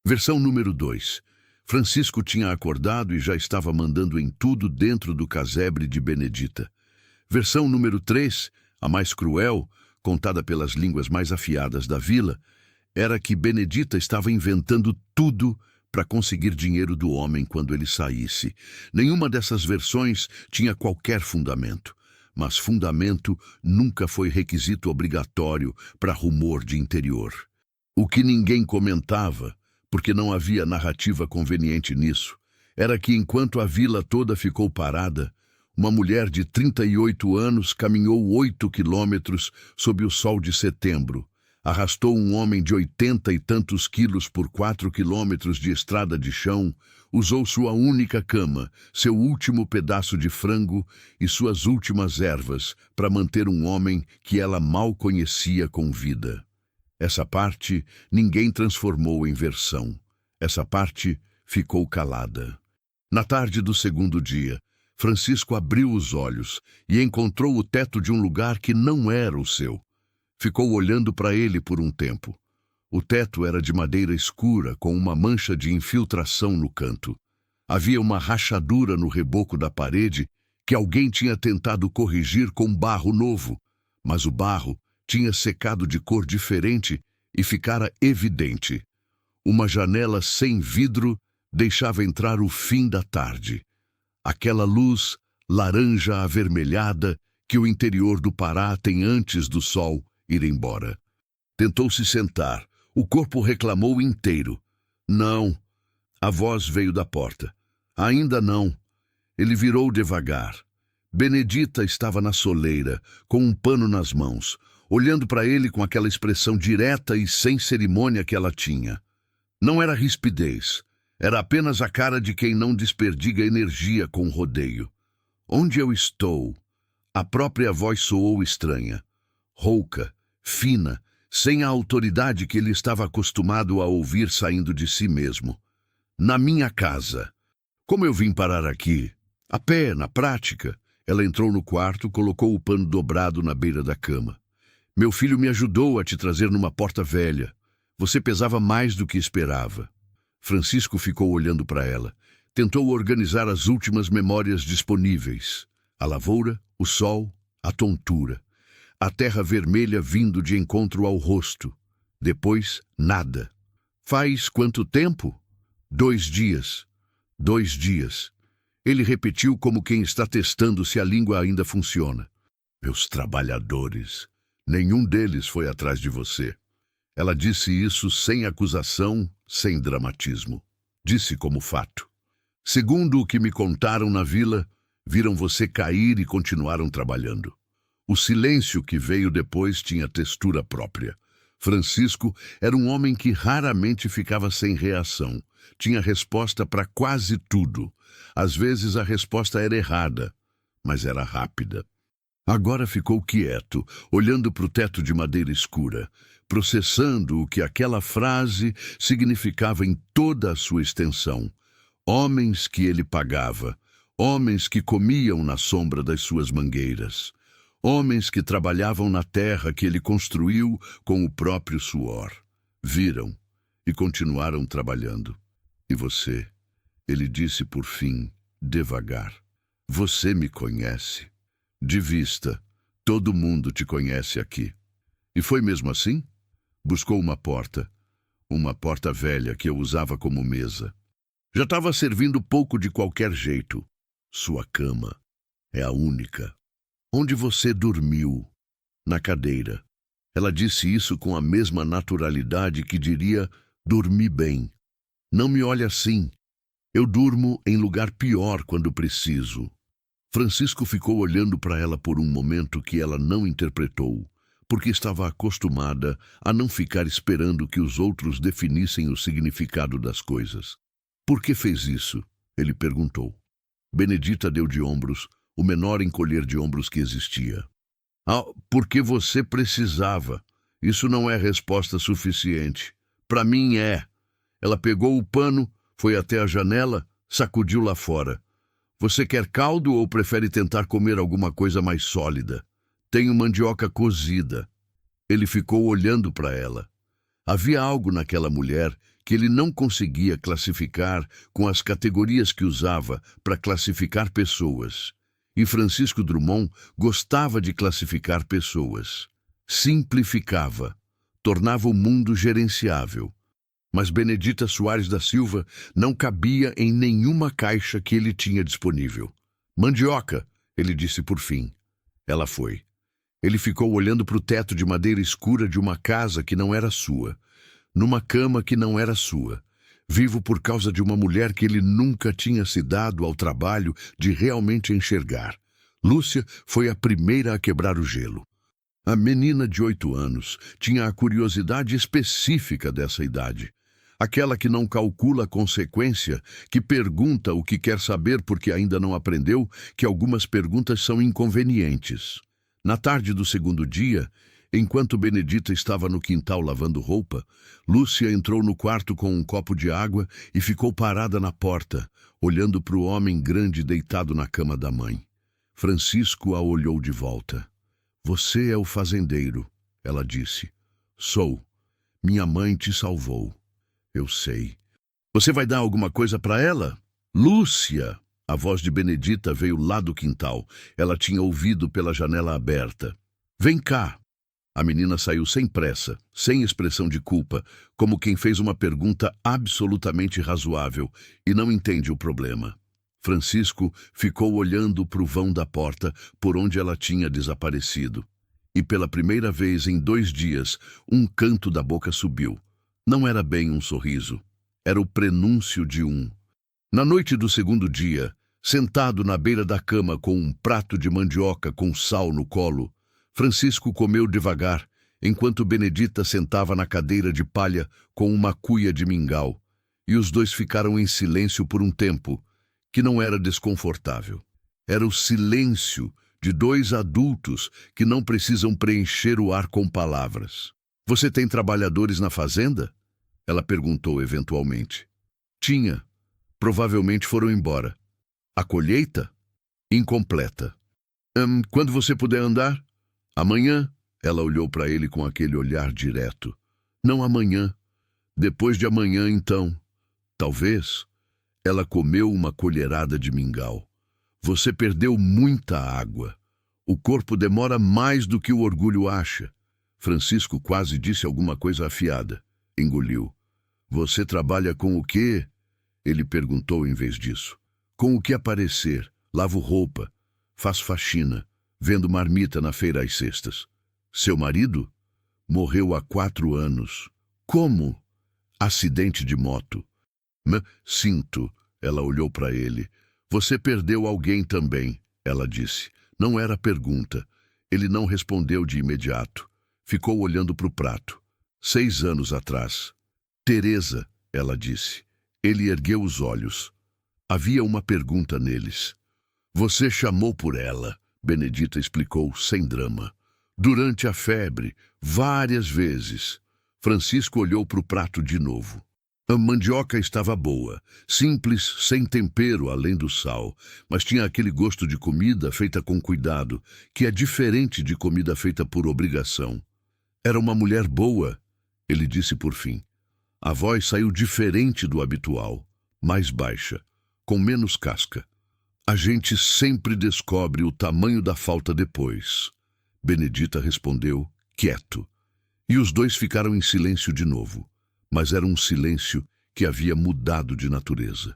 Versão número 2. Francisco tinha acordado e já estava mandando em tudo dentro do casebre de Benedita. Versão número 3, a mais cruel, contada pelas línguas mais afiadas da vila, era que Benedita estava inventando tudo para conseguir dinheiro do homem quando ele saísse. Nenhuma dessas versões tinha qualquer fundamento, mas fundamento nunca foi requisito obrigatório para rumor de interior. O que ninguém comentava, porque não havia narrativa conveniente nisso, era que enquanto a vila toda ficou parada, uma mulher de 38 anos caminhou 8 quilômetros sob o sol de setembro, arrastou um homem de 80 e tantos quilos por 4 quilômetros de estrada de chão, usou sua única cama, seu último pedaço de frango e suas últimas ervas para manter um homem que ela mal conhecia com vida. Essa parte ninguém transformou em versão. Essa parte ficou calada. Na tarde do segundo dia, Francisco abriu os olhos e encontrou o teto de um lugar que não era o seu. Ficou olhando para ele por um tempo. O teto era de madeira escura, com uma mancha de infiltração no canto. Havia uma rachadura no reboco da parede que alguém tinha tentado corrigir com barro novo, mas o barro tinha secado de cor diferente e ficara evidente. Uma janela sem vidro deixava entrar o fim da tarde. Aquela luz laranja avermelhada que o interior do Pará tem antes do sol ir embora. Tentou se sentar. O corpo reclamou inteiro. Não. A voz veio da porta. Ainda não. Ele virou devagar. Benedita estava na soleira, com um pano nas mãos, olhando para ele com aquela expressão direta e sem cerimônia que ela tinha. Não era rispidez. Era apenas a cara de quem não desperdiga energia com rodeio. Onde eu estou? A própria voz soou estranha. Rouca, fina, sem a autoridade que ele estava acostumado a ouvir saindo de si mesmo. Na minha casa. Como eu vim parar aqui? A pé, na prática. Ela entrou no quarto, colocou o pano dobrado na beira da cama. Meu filho me ajudou a te trazer numa porta velha. Você pesava mais do que esperava. Francisco ficou olhando para ela. Tentou organizar as últimas memórias disponíveis. A lavoura, o sol, a tontura. A terra vermelha vindo de encontro ao rosto. Depois, nada. Faz quanto tempo? 2 dias. 2 dias. Ele repetiu como quem está testando se a língua ainda funciona. Meus trabalhadores. Nenhum deles foi atrás de você. Ela disse isso sem acusação, sem dramatismo. Disse como fato. Segundo o que me contaram na vila, viram você cair e continuaram trabalhando. O silêncio que veio depois tinha textura própria. Francisco era um homem que raramente ficava sem reação. Tinha resposta para quase tudo. Às vezes a resposta era errada, mas era rápida. Agora ficou quieto, olhando para o teto de madeira escura, processando o que aquela frase significava em toda a sua extensão. Homens que ele pagava, homens que comiam na sombra das suas mangueiras, homens que trabalhavam na terra que ele construiu com o próprio suor. Viram e continuaram trabalhando. E você? Ele disse por fim, devagar. Você me conhece. De vista, todo mundo te conhece aqui. E foi mesmo assim? Buscou uma porta velha que eu usava como mesa. Já estava servindo pouco de qualquer jeito. Sua cama é a única. Onde você dormiu? Na cadeira. Ela disse isso com a mesma naturalidade que diria, dormi bem. Não me olhe assim. Eu durmo em lugar pior quando preciso. Francisco ficou olhando para ela por um momento que ela não interpretou, porque estava acostumada a não ficar esperando que os outros definissem o significado das coisas. Por que fez isso? Ele perguntou. Benedita deu de ombros, o menor encolher de ombros que existia. Porque você precisava. Isso não é resposta suficiente. Para mim é. Ela pegou o pano, foi até a janela, sacudiu lá fora. Você quer caldo ou prefere tentar comer alguma coisa mais sólida? Tenho mandioca cozida. Ele ficou olhando para ela. Havia algo naquela mulher que ele não conseguia classificar com as categorias que usava para classificar pessoas. E Francisco Drummond gostava de classificar pessoas. Simplificava, tornava o mundo gerenciável. Mas Benedita Soares da Silva não cabia em nenhuma caixa que ele tinha disponível. Mandioca, ele disse por fim. Ela foi. Ele ficou olhando para o teto de madeira escura de uma casa que não era sua, numa cama que não era sua, vivo por causa de uma mulher que ele nunca tinha se dado ao trabalho de realmente enxergar. Lúcia foi a primeira a quebrar o gelo. A menina de 8 anos tinha a curiosidade específica dessa idade. Aquela que não calcula a consequência, que pergunta o que quer saber porque ainda não aprendeu que algumas perguntas são inconvenientes. Na tarde do segundo dia, enquanto Benedita estava no quintal lavando roupa, Lúcia entrou no quarto com um copo de água e ficou parada na porta, olhando para o homem grande deitado na cama da mãe. Francisco a olhou de volta. "Você é o fazendeiro", ela disse. "Sou. Minha mãe te salvou." "Eu sei." "Você vai dar alguma coisa para ela?" "Lúcia!" A voz de Benedita veio lá do quintal. Ela tinha ouvido pela janela aberta. "Vem cá." A menina saiu sem pressa, sem expressão de culpa, como quem fez uma pergunta absolutamente razoável e não entende o problema. Francisco ficou olhando para o vão da porta por onde ela tinha desaparecido. E pela primeira vez em 2 dias, um canto da boca subiu. Não era bem um sorriso. Era o prenúncio de um. Na noite do segundo dia, sentado na beira da cama com um prato de mandioca com sal no colo, Francisco comeu devagar, enquanto Benedita sentava na cadeira de palha com uma cuia de mingau, e os dois ficaram em silêncio por um tempo, que não era desconfortável. Era o silêncio de 2 adultos que não precisam preencher o ar com palavras. "Você tem trabalhadores na fazenda?" ela perguntou eventualmente. "Tinha. Provavelmente foram embora." "A colheita?" "Incompleta." Quando você puder andar?" "Amanhã?" Ela olhou para ele com aquele olhar direto. "Não amanhã. Depois de amanhã, então. Talvez." Ela comeu uma colherada de mingau. "Você perdeu muita água. O corpo demora mais do que o orgulho acha." Francisco quase disse alguma coisa afiada. Engoliu. "Você trabalha com o quê?" ele perguntou em vez disso. "Com o que aparecer. Lavo roupa. Faço faxina. Vendo marmita na feira às sextas." "Seu marido?" "Morreu há 4 anos." "Como?" "Acidente de moto." Sinto." Ela olhou para ele. "Você perdeu alguém também," ela disse. Não era pergunta. Ele não respondeu de imediato. Ficou olhando para o prato. 6 anos atrás. "Teresa," ela disse. Ele ergueu os olhos. Havia uma pergunta neles. "Você chamou por ela," Benedita explicou sem drama. "Durante a febre, várias vezes." Francisco olhou para o prato de novo. A mandioca estava boa, simples, sem tempero além do sal, mas tinha aquele gosto de comida feita com cuidado, que é diferente de comida feita por obrigação. "Era uma mulher boa," ele disse por fim. A voz saiu diferente do habitual, mais baixa, com menos casca. "A gente sempre descobre o tamanho da falta depois." Benedita respondeu, quieto. E os dois ficaram em silêncio de novo. Mas era um silêncio que havia mudado de natureza.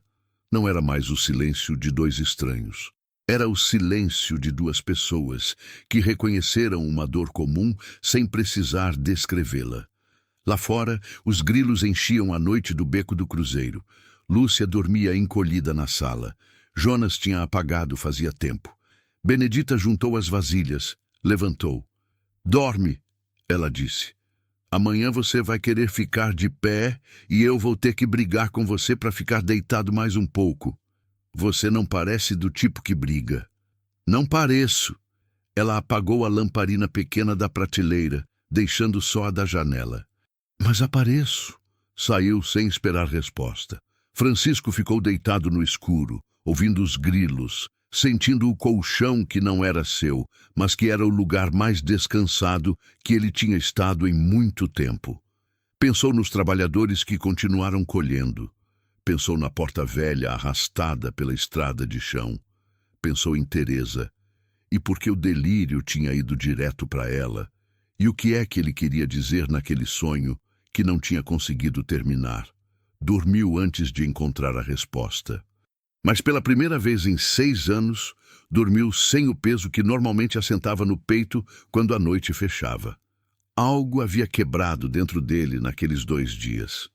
Não era mais o silêncio de 2 estranhos. Era o silêncio de 2 pessoas que reconheceram uma dor comum sem precisar descrevê-la. Lá fora, os grilos enchiam a noite do beco do cruzeiro. Lúcia dormia encolhida na sala. Jonas tinha apagado fazia tempo. Benedita juntou as vasilhas, levantou. "Dorme," ela disse. "Amanhã você vai querer ficar de pé e eu vou ter que brigar com você para ficar deitado mais um pouco." "Você não parece do tipo que briga." "Não pareço." Ela apagou a lamparina pequena da prateleira, deixando só a da janela. "Mas apareço." Saiu sem esperar resposta. Francisco ficou deitado no escuro, ouvindo os grilos, sentindo o colchão que não era seu, mas que era o lugar mais descansado que ele tinha estado em muito tempo. Pensou nos trabalhadores que continuaram colhendo. Pensou na porta velha arrastada pela estrada de chão. Pensou em Teresa. E porque o delírio tinha ido direto para ela. E o que é que ele queria dizer naquele sonho que não tinha conseguido terminar? Dormiu antes de encontrar a resposta. Mas pela primeira vez em 6 anos, dormiu sem o peso que normalmente assentava no peito quando a noite fechava. Algo havia quebrado dentro dele naqueles 2 dias.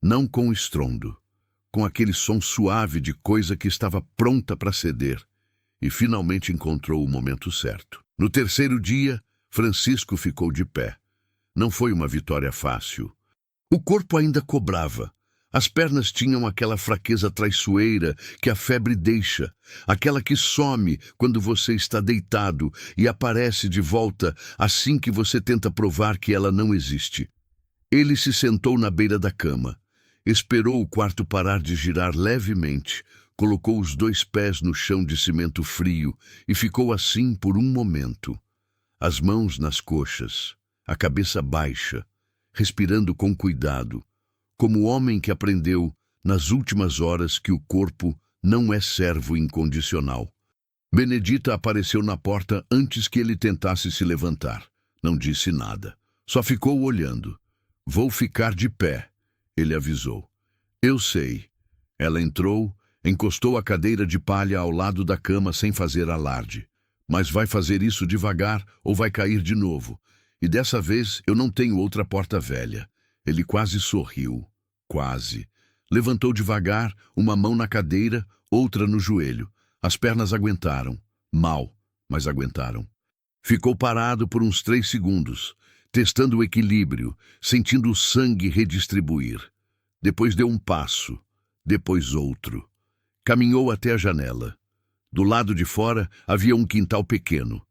não com estrondo, com aquele som suave de coisa que estava pronta para ceder, e finalmente encontrou o momento certo. No terceiro dia, Francisco ficou de pé. Não foi uma vitória fácil. O corpo ainda cobrava. As pernas tinham aquela fraqueza traiçoeira que a febre deixa, aquela que some quando você está deitado e aparece de volta assim que você tenta provar que ela não existe. Ele se sentou na beira da cama, esperou o quarto parar de girar levemente, colocou os 2 pés no chão de cimento frio e ficou assim por um momento. As mãos nas coxas, a cabeça baixa, respirando com cuidado, como o homem que aprendeu, nas últimas horas, que o corpo não é servo incondicional. Benedita apareceu na porta antes que ele tentasse se levantar. Não disse nada. Só ficou olhando. "Vou ficar de pé", ele avisou. "Eu sei." Ela entrou, encostou a cadeira de palha ao lado da cama sem fazer alarde. "Mas vai fazer isso devagar ou vai cair de novo. E dessa vez eu não tenho outra porta velha." Ele quase sorriu. Quase. Levantou devagar, uma mão na cadeira, outra no joelho. As pernas aguentaram. Mal, mas aguentaram. Ficou parado por uns 3 segundos, testando o equilíbrio, sentindo o sangue redistribuir. Depois deu um passo, depois outro. Caminhou até a janela. Do lado de fora havia um quintal pequeno.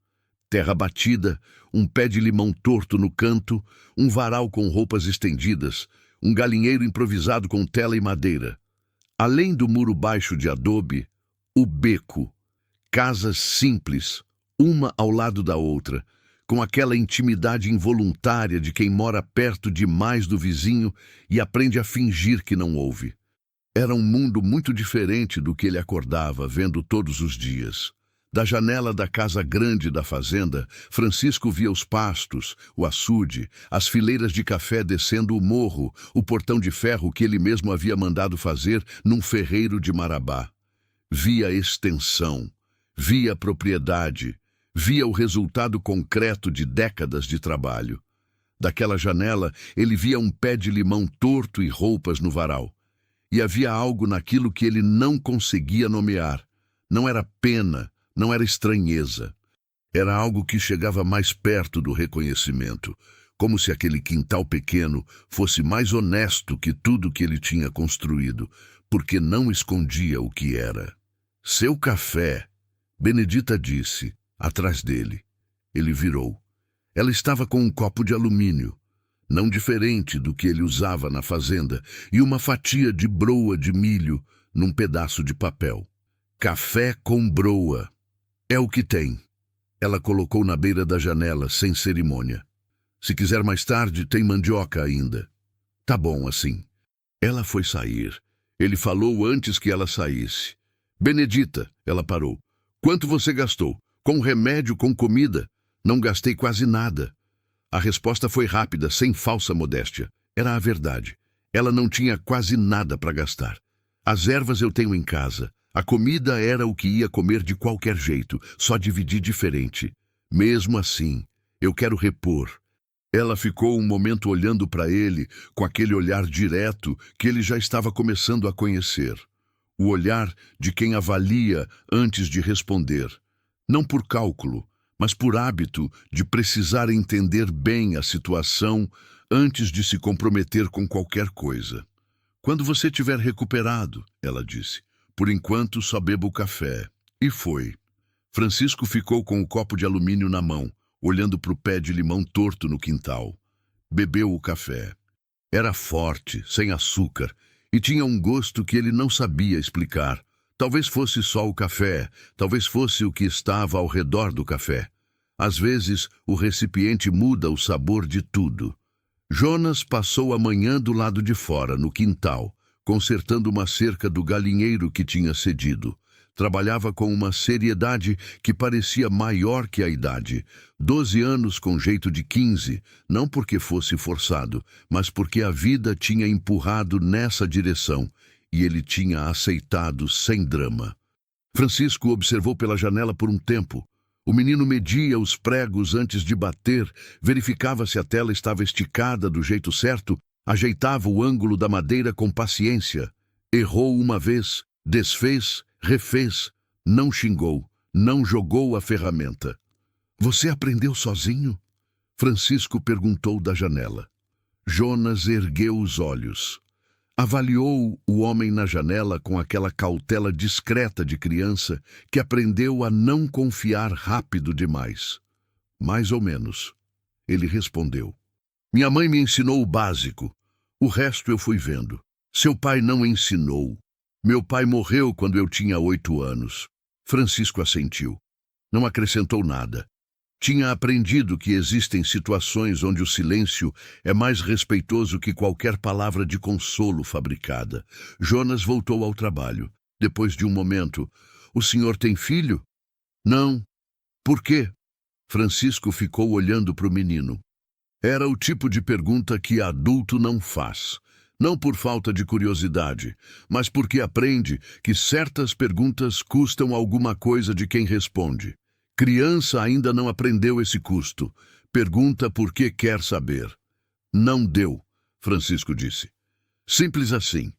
Terra batida, um pé de limão torto no canto, um varal com roupas estendidas, um galinheiro improvisado com tela e madeira. Além do muro baixo de adobe, o beco. Casas simples, uma ao lado da outra, com aquela intimidade involuntária de quem mora perto demais do vizinho e aprende a fingir que não ouve. Era um mundo muito diferente do que ele acordava vendo todos os dias. Da janela da casa grande da fazenda, Francisco via os pastos, o açude, as fileiras de café descendo o morro, o portão de ferro que ele mesmo havia mandado fazer num ferreiro de Marabá. Via a extensão, via a propriedade, via o resultado concreto de décadas de trabalho. Daquela janela, ele via um pé de limão torto e roupas no varal. E havia algo naquilo que ele não conseguia nomear. Não era pena, não era estranheza. Era algo que chegava mais perto do reconhecimento, como se aquele quintal pequeno fosse mais honesto que tudo que ele tinha construído, porque não escondia o que era. "Seu café", Benedita disse, atrás dele. Ele virou. Ela estava com um copo de alumínio, não diferente do que ele usava na fazenda, e uma fatia de broa de milho num pedaço de papel. "Café com broa. É o que tem." Ela colocou na beira da janela, sem cerimônia. "Se quiser mais tarde, tem mandioca ainda." "Tá bom assim." Ela foi sair. Ele falou antes que ela saísse. "Benedita", ela parou. "Quanto você gastou? Com remédio, com comida?" "Não gastei quase nada." A resposta foi rápida, sem falsa modéstia. Era a verdade. Ela não tinha quase nada para gastar. "As ervas eu tenho em casa. A comida era o que ia comer de qualquer jeito, só dividi diferente. Mesmo assim, eu quero repor." Ela ficou um momento olhando para ele, com aquele olhar direto que ele já estava começando a conhecer. O olhar de quem avalia antes de responder. Não por cálculo, mas por hábito de precisar entender bem a situação antes de se comprometer com qualquer coisa. "Quando você tiver recuperado", ela disse. "Por enquanto só bebo café." E foi. Francisco ficou com o copo de alumínio na mão, olhando para o pé de limão torto no quintal. Bebeu o café. Era forte, sem açúcar, e tinha um gosto que ele não sabia explicar. Talvez fosse só o café, talvez fosse o que estava ao redor do café. Às vezes, o recipiente muda o sabor de tudo. Jonas passou a manhã do lado de fora, no quintal, consertando uma cerca do galinheiro que tinha cedido. Trabalhava com uma seriedade que parecia maior que a idade. 12 anos com jeito de 15, não porque fosse forçado, mas porque a vida tinha empurrado nessa direção e ele tinha aceitado sem drama. Francisco observou pela janela por um tempo. O menino media os pregos antes de bater, verificava se a tela estava esticada do jeito certo Ajeitava o ângulo da madeira com paciência. Errou uma vez, desfez, refez. Não xingou, não jogou a ferramenta. Você aprendeu sozinho? Francisco perguntou da janela. Jonas ergueu os olhos. Avaliou o homem na janela com aquela cautela discreta de criança que aprendeu a não confiar rápido demais. Mais ou menos. Ele respondeu. Minha mãe me ensinou o básico. O resto eu fui vendo. Seu pai não ensinou. Meu pai morreu quando eu tinha 8 anos. Francisco assentiu. Não acrescentou nada. Tinha aprendido que existem situações onde o silêncio é mais respeitoso que qualquer palavra de consolo fabricada. Jonas voltou ao trabalho. Depois de um momento, o senhor tem filho? Não. Por quê? Francisco ficou olhando para o menino. Era o tipo de pergunta que adulto não faz. Não por falta de curiosidade, mas porque aprende que certas perguntas custam alguma coisa de quem responde. Criança ainda não aprendeu esse custo. Pergunta por que quer saber. Não deu, Francisco disse. Simples assim.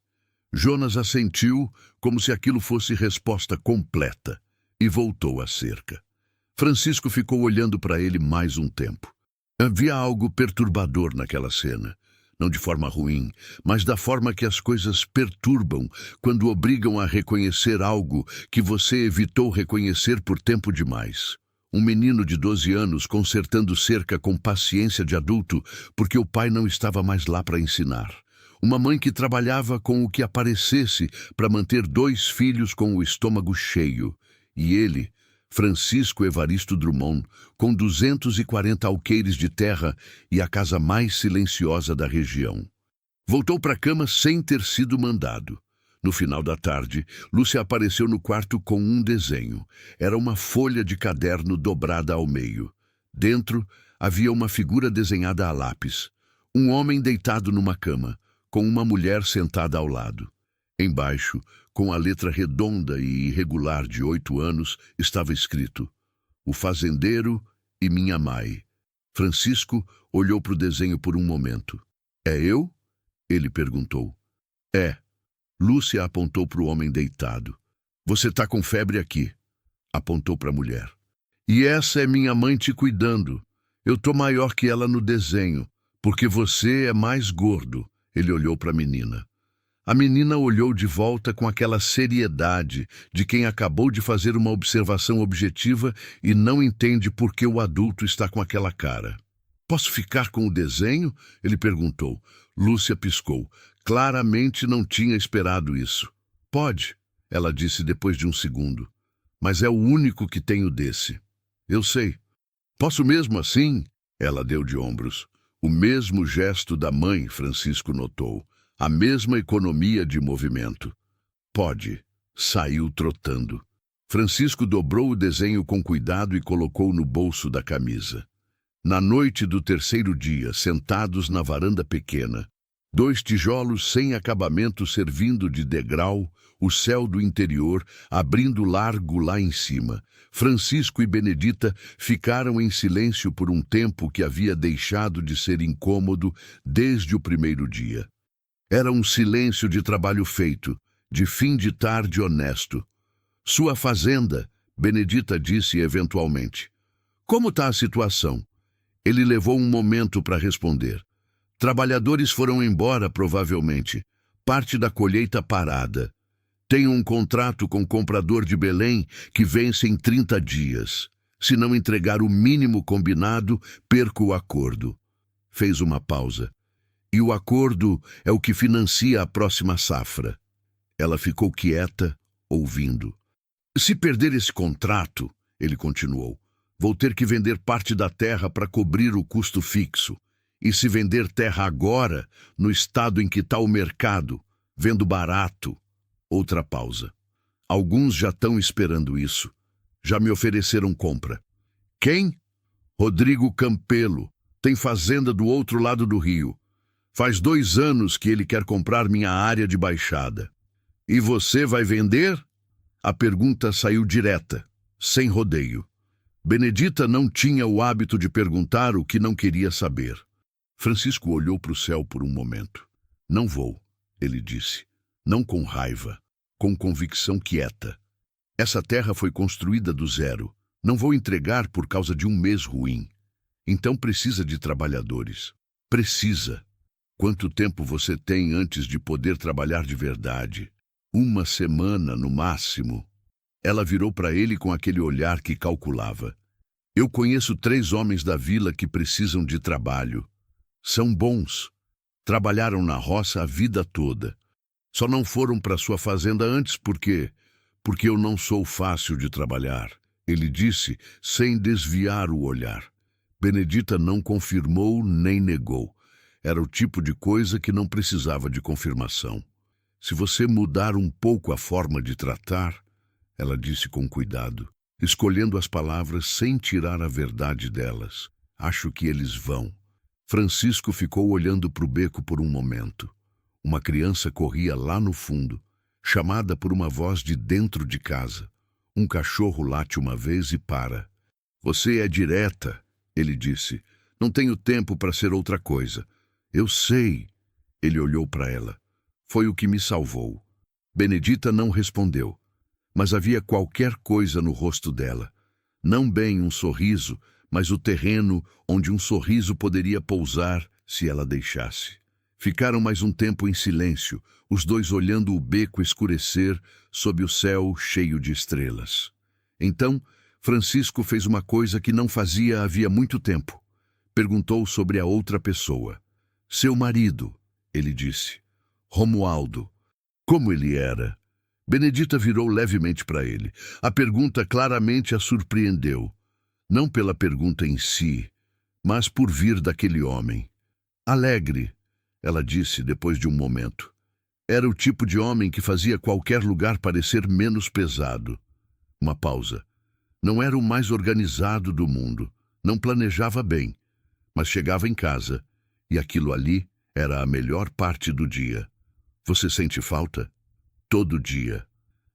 Jonas assentiu como se aquilo fosse resposta completa e voltou à cerca. Francisco ficou olhando para ele mais um tempo. Havia algo perturbador naquela cena. Não de forma ruim, mas da forma que as coisas perturbam quando obrigam a reconhecer algo que você evitou reconhecer por tempo demais. Um menino de 12 anos consertando cerca com paciência de adulto porque o pai não estava mais lá para ensinar. Uma mãe que trabalhava com o que aparecesse para manter 2 filhos com o estômago cheio. E ele, Francisco Evaristo Drummond, com 240 alqueires de terra e a casa mais silenciosa da região. Voltou para a cama sem ter sido mandado. No final da tarde, Lúcia apareceu no quarto com um desenho. Era uma folha de caderno dobrada ao meio. Dentro, havia uma figura desenhada a lápis. Um homem deitado numa cama, com uma mulher sentada ao lado. Embaixo, com a letra redonda e irregular de 8 anos, estava escrito: O fazendeiro e minha mãe. Francisco olhou para o desenho por um momento. É eu? Ele perguntou. É. Lúcia apontou para o homem deitado. Você está com febre aqui. Apontou para a mulher. E essa é minha mãe te cuidando. Eu tô maior que ela no desenho, porque você é mais gordo. Ele olhou para a menina. A menina olhou de volta com aquela seriedade de quem acabou de fazer uma observação objetiva e não entende por que o adulto está com aquela cara. Posso ficar com o desenho? Ele perguntou. Lúcia piscou. Claramente não tinha esperado isso. Pode, ela disse depois de um segundo. Mas é o único que tenho desse. Eu sei. Posso mesmo assim? Ela deu de ombros. O mesmo gesto da mãe, Francisco notou. A mesma economia de movimento. Pode. Saiu trotando. Francisco dobrou o desenho com cuidado e colocou no bolso da camisa. Na noite do 3º dia, sentados na varanda pequena, 2 tijolos sem acabamento servindo de degrau, o céu do interior abrindo largo lá em cima, Francisco e Benedita ficaram em silêncio por um tempo que havia deixado de ser incômodo desde o primeiro dia. Era um silêncio de trabalho feito, de fim de tarde honesto. Sua fazenda, Benedita disse eventualmente. Como está a situação? Ele levou um momento para responder. Trabalhadores foram embora, provavelmente. Parte da colheita parada. Tenho um contrato com o comprador de Belém que vence em 30 dias. Se não entregar o mínimo combinado, perco o acordo. Fez uma pausa. E o acordo é o que financia a próxima safra. Ela ficou quieta, ouvindo. Se perder esse contrato, ele continuou, vou ter que vender parte da terra para cobrir o custo fixo. E se vender terra agora, no estado em que está o mercado, vendo barato. Outra pausa. Alguns já estão esperando isso. Já me ofereceram compra. Quem? Rodrigo Campelo. Tem fazenda do outro lado do rio. Faz 2 anos que ele quer comprar minha área de baixada. E você vai vender? A pergunta saiu direta, sem rodeio. Benedita não tinha o hábito de perguntar o que não queria saber. Francisco olhou para o céu por um momento. Não vou, ele disse. Não com raiva, com convicção quieta. Essa terra foi construída do zero. Não vou entregar por causa de um mês ruim. Então precisa de trabalhadores. Precisa. Quanto tempo você tem antes de poder trabalhar de verdade? Uma semana, no máximo. Ela virou para ele com aquele olhar que calculava. Eu conheço 3 homens da vila que precisam de trabalho. São bons. Trabalharam na roça a vida toda. Só não foram para sua fazenda antes porque eu não sou fácil de trabalhar, ele disse, sem desviar o olhar. Benedita não confirmou nem negou. Era o tipo de coisa que não precisava de confirmação. Se você mudar um pouco a forma de tratar, ela disse com cuidado, escolhendo as palavras sem tirar a verdade delas. Acho que eles vão. Francisco ficou olhando para o beco por um momento. Uma criança corria lá no fundo, chamada por uma voz de dentro de casa. Um cachorro late uma vez e para. Você é direta, ele disse. Não tenho tempo para ser outra coisa. Eu sei. Ele olhou para ela. Foi o que me salvou. Benedita não respondeu, mas havia qualquer coisa no rosto dela. Não bem um sorriso, mas o terreno onde um sorriso poderia pousar se ela deixasse. Ficaram mais um tempo em silêncio, os dois olhando o beco escurecer sob o céu cheio de estrelas. Então, Francisco fez uma coisa que não fazia havia muito tempo. Perguntou sobre a outra pessoa. Seu marido, ele disse. Romualdo. Como ele era? Benedita virou levemente para ele. A pergunta claramente a surpreendeu. Não pela pergunta em si, mas por vir daquele homem. Alegre, ela disse depois de um momento. Era o tipo de homem que fazia qualquer lugar parecer menos pesado. Uma pausa. Não era o mais organizado do mundo. Não planejava bem. Mas chegava em casa, e aquilo ali era a melhor parte do dia. Você sente falta? Todo dia.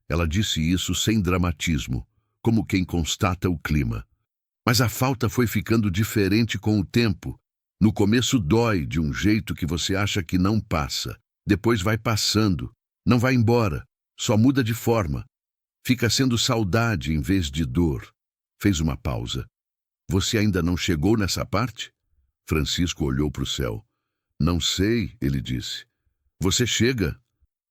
Ela disse isso sem dramatismo, como quem constata o clima. Mas a falta foi ficando diferente com o tempo. No começo dói de um jeito que você acha que não passa. Depois vai passando. Não vai embora. Só muda de forma. Fica sendo saudade em vez de dor. Fez uma pausa. Você ainda não chegou nessa parte? Francisco olhou para o céu. Não sei, ele disse. Você chega?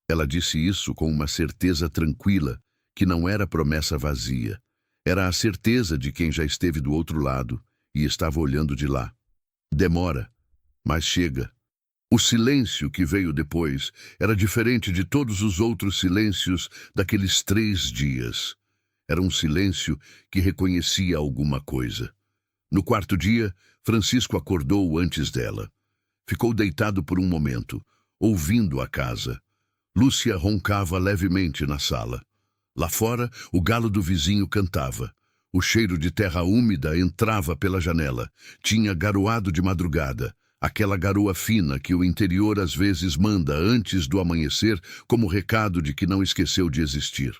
Ela disse isso com uma certeza tranquila, que não era promessa vazia. Era a certeza de quem já esteve do outro lado e estava olhando de lá. Demora, mas chega. O silêncio que veio depois era diferente de todos os outros silêncios daqueles 3 dias. Era um silêncio que reconhecia alguma coisa. No 4º dia, Francisco acordou antes dela. Ficou deitado por um momento, ouvindo a casa. Lúcia roncava levemente na sala. Lá fora, o galo do vizinho cantava. O cheiro de terra úmida entrava pela janela. Tinha garoado de madrugada, aquela garoa fina que o interior às vezes manda antes do amanhecer como recado de que não esqueceu de existir.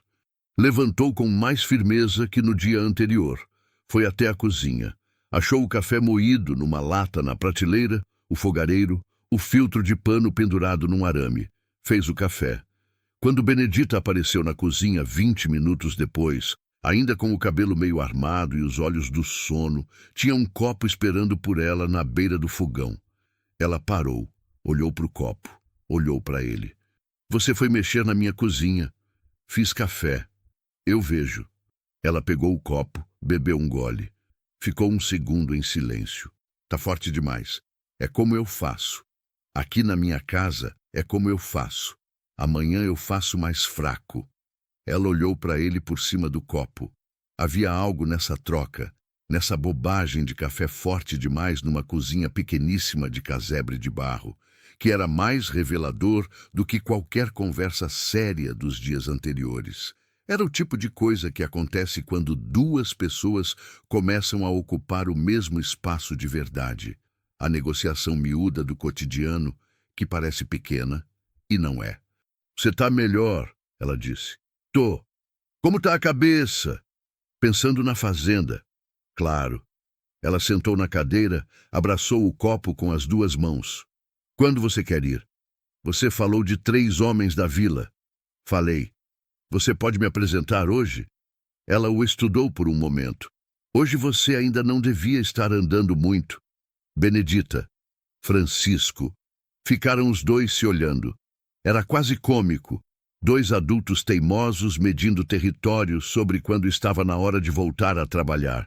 Levantou com mais firmeza que no dia anterior. Foi até a cozinha. Achou o café moído numa lata na prateleira, o fogareiro, o filtro de pano pendurado num arame. Fez o café. Quando Benedita apareceu na cozinha 20 minutos depois, ainda com o cabelo meio armado e os olhos do sono, tinha um copo esperando por ela na beira do fogão. Ela parou, olhou para o copo, olhou para ele. Você foi mexer na minha cozinha. Fiz café. Eu vejo. Ela pegou o copo, bebeu um gole. Ficou um segundo em silêncio. Tá forte demais. É como eu faço. Aqui na minha casa é como eu faço. Amanhã eu faço mais fraco. Ela olhou para ele por cima do copo. Havia algo nessa troca, nessa bobagem de café forte demais numa cozinha pequeníssima de casebre de barro, que era mais revelador do que qualquer conversa séria dos dias anteriores. Era o tipo de coisa que acontece quando 2 pessoas começam a ocupar o mesmo espaço de verdade. A negociação miúda do cotidiano, que parece pequena, e não é. Você tá melhor, ela disse. Tô. Como tá a cabeça? Pensando na fazenda. Claro. Ela sentou na cadeira, abraçou o copo com as duas mãos. Quando você quer ir? Você falou de 3 homens da vila. Falei. Você pode me apresentar hoje? Ela o estudou por um momento. Hoje você ainda não devia estar andando muito. Benedita, Francisco. Ficaram os dois se olhando. Era quase cômico. 2 adultos teimosos medindo território sobre quando estava na hora de voltar a trabalhar.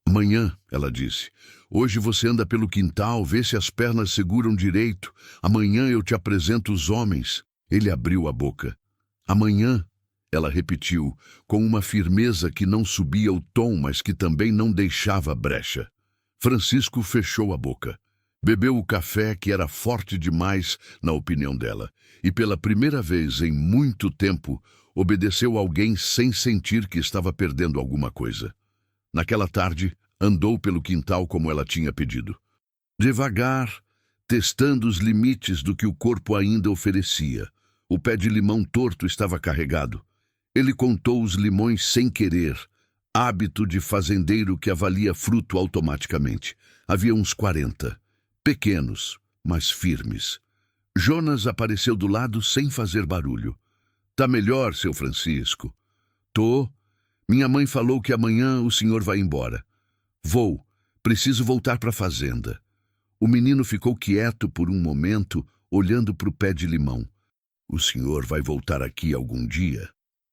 Amanhã, ela disse. Hoje você anda pelo quintal, vê se as pernas seguram direito. Amanhã eu te apresento os homens. Ele abriu a boca. Amanhã, ela repetiu, com uma firmeza que não subia o tom, mas que também não deixava brecha. Francisco fechou a boca. Bebeu o café, que era forte demais, na opinião dela, e pela primeira vez em muito tempo, obedeceu alguém sem sentir que estava perdendo alguma coisa. Naquela tarde, andou pelo quintal como ela tinha pedido. Devagar, testando os limites do que o corpo ainda oferecia. O pé de limão torto estava carregado. Ele contou os limões sem querer, hábito de fazendeiro que avalia fruto automaticamente. Havia uns 40. Pequenos, mas firmes. Jonas apareceu do lado sem fazer barulho. Tá melhor, seu Francisco? Tô. Minha mãe falou que amanhã o senhor vai embora. Vou. Preciso voltar para a fazenda. O menino ficou quieto por um momento, olhando para o pé de limão. O senhor vai voltar aqui algum dia?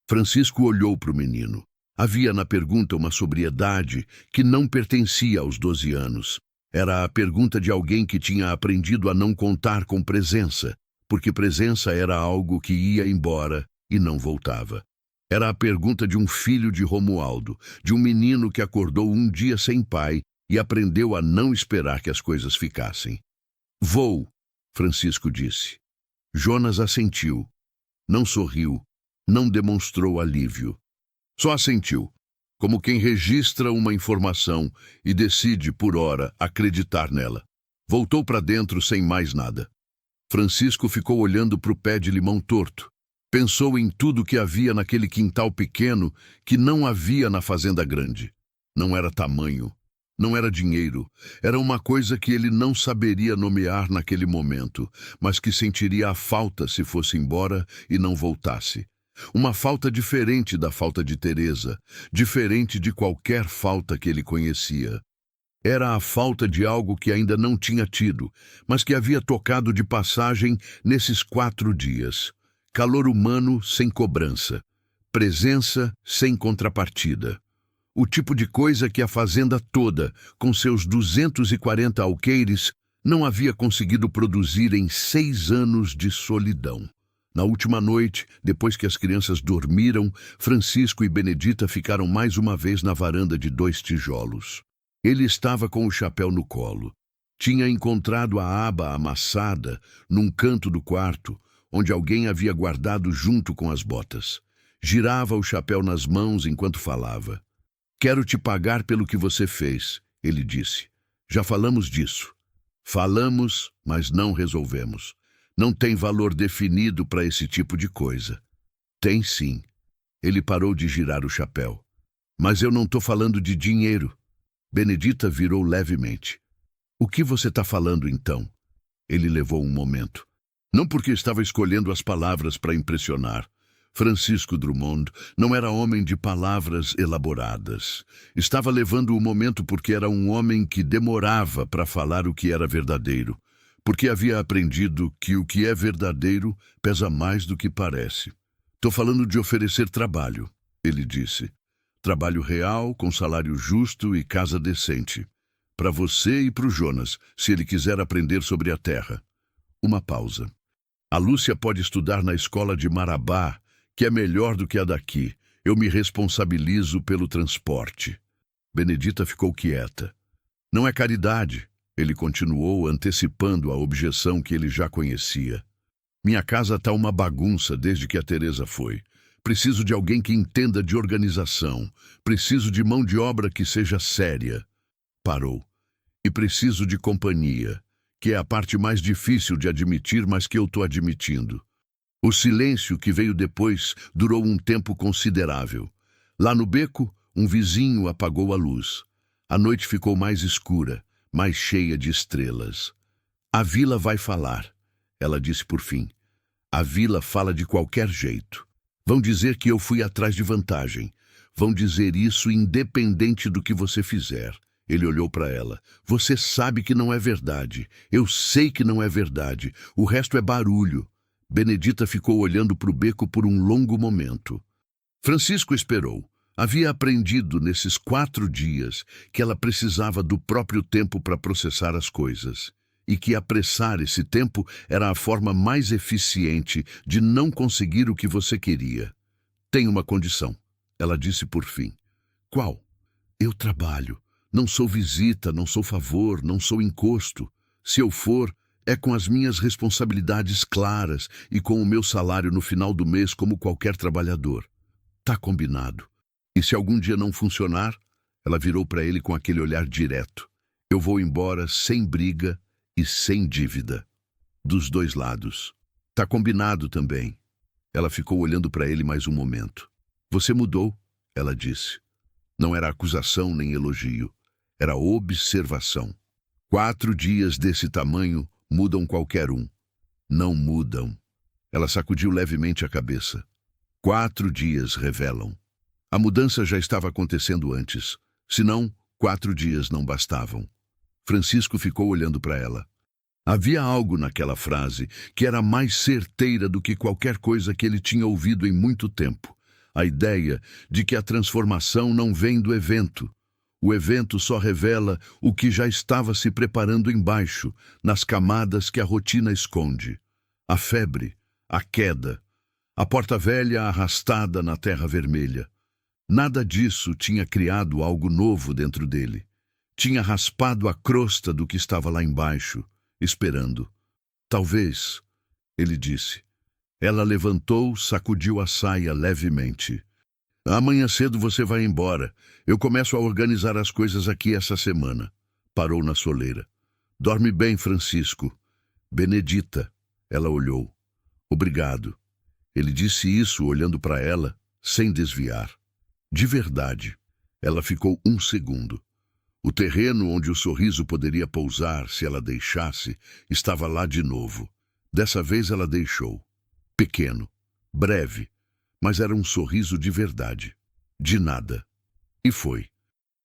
Francisco olhou para o menino. Havia na pergunta uma sobriedade que não pertencia aos 12 anos. Era a pergunta de alguém que tinha aprendido a não contar com presença, porque presença era algo que ia embora e não voltava. Era a pergunta de um filho de Romualdo, de um menino que acordou um dia sem pai e aprendeu a não esperar que as coisas ficassem. Vou, Francisco disse. Jonas assentiu. Não sorriu, não demonstrou alívio. Só assentiu, como quem registra uma informação e decide, por hora, acreditar nela. Voltou para dentro sem mais nada. Francisco ficou olhando para o pé de limão torto. Pensou em tudo que havia naquele quintal pequeno que não havia na fazenda grande. Não era tamanho, não era dinheiro. Era uma coisa que ele não saberia nomear naquele momento, mas que sentiria a falta se fosse embora e não voltasse. Uma falta diferente da falta de Teresa, diferente de qualquer falta que ele conhecia. Era a falta de algo que ainda não tinha tido, mas que havia tocado de passagem nesses 4 dias. Calor humano sem cobrança. Presença sem contrapartida. O tipo de coisa que a fazenda toda, com seus 240 alqueires, não havia conseguido produzir em 6 anos de solidão. Na última noite, depois que as crianças dormiram, Francisco e Benedita ficaram mais uma vez na varanda de 2 tijolos. Ele estava com o chapéu no colo. Tinha encontrado a aba amassada num canto do quarto, onde alguém havia guardado junto com as botas. Girava o chapéu nas mãos enquanto falava. Quero te pagar pelo que você fez, ele disse. Já falamos disso. Falamos, mas não resolvemos. Não tem valor definido para esse tipo de coisa. Tem sim. Ele parou de girar o chapéu. Mas eu não estou falando de dinheiro. Benedita virou levemente. O que você está falando então? Ele levou um momento. Não porque estava escolhendo as palavras para impressionar. Francisco Drummond não era homem de palavras elaboradas. Estava levando o momento porque era um homem que demorava para falar o que era verdadeiro. Porque havia aprendido que o que é verdadeiro pesa mais do que parece. Estou falando de oferecer trabalho, ele disse. Trabalho real, com salário justo e casa decente. Para você e para o Jonas, se ele quiser aprender sobre a terra. Uma pausa. A Lúcia pode estudar na escola de Marabá, que é melhor do que a daqui. Eu me responsabilizo pelo transporte. Benedita ficou quieta. Não é caridade. Ele continuou, antecipando a objeção que ele já conhecia. Minha casa está uma bagunça desde que a Teresa foi. Preciso de alguém que entenda de organização. Preciso de mão de obra que seja séria. Parou. E preciso de companhia, que é a parte mais difícil de admitir, mas que eu estou admitindo. O silêncio que veio depois durou um tempo considerável. Lá no beco, um vizinho apagou a luz. A noite ficou mais escura, mais cheia de estrelas. A vila vai falar, ela disse por fim. A vila fala de qualquer jeito. Vão dizer que eu fui atrás de vantagem. Vão dizer isso independente do que você fizer. Ele olhou para ela. Você sabe que não é verdade. Eu sei que não é verdade. O resto é barulho. Benedita ficou olhando para o beco por um longo momento. Francisco esperou. Havia aprendido nesses 4 dias que ela precisava do próprio tempo para processar as coisas, e que apressar esse tempo era a forma mais eficiente de não conseguir o que você queria. Tem uma condição, ela disse por fim. Qual? Eu trabalho. Não sou visita, não sou favor, não sou encosto. Se eu for, é com as minhas responsabilidades claras e com o meu salário no final do mês como qualquer trabalhador. Tá combinado. E se algum dia não funcionar, ela virou para ele com aquele olhar direto. Eu vou embora sem briga e sem dívida. Dos 2 lados. Tá combinado também. Ela ficou olhando para ele mais um momento. Você mudou, ela disse. Não era acusação nem elogio. Era observação. 4 dias desse tamanho mudam qualquer um. Não mudam. Ela sacudiu levemente a cabeça. 4 dias revelam. A mudança já estava acontecendo antes. Senão, 4 dias não bastavam. Francisco ficou olhando para ela. Havia algo naquela frase que era mais certeira do que qualquer coisa que ele tinha ouvido em muito tempo. A ideia de que a transformação não vem do evento. O evento só revela o que já estava se preparando embaixo, nas camadas que a rotina esconde. A febre, a queda, a porta velha arrastada na terra vermelha. Nada disso tinha criado algo novo dentro dele. Tinha raspado a crosta do que estava lá embaixo, esperando. Talvez, ele disse. Ela levantou, sacudiu a saia levemente. Amanhã cedo você vai embora. Eu começo a organizar as coisas aqui essa semana. Parou na soleira. Dorme bem, Francisco. Benedita. Ela olhou. Obrigado. Ele disse isso olhando para ela, sem desviar. De verdade. Ela ficou 1 segundo. O terreno onde o sorriso poderia pousar se ela deixasse, estava lá de novo. Dessa vez ela deixou. Pequeno, breve, mas era um sorriso de verdade. De nada. E foi.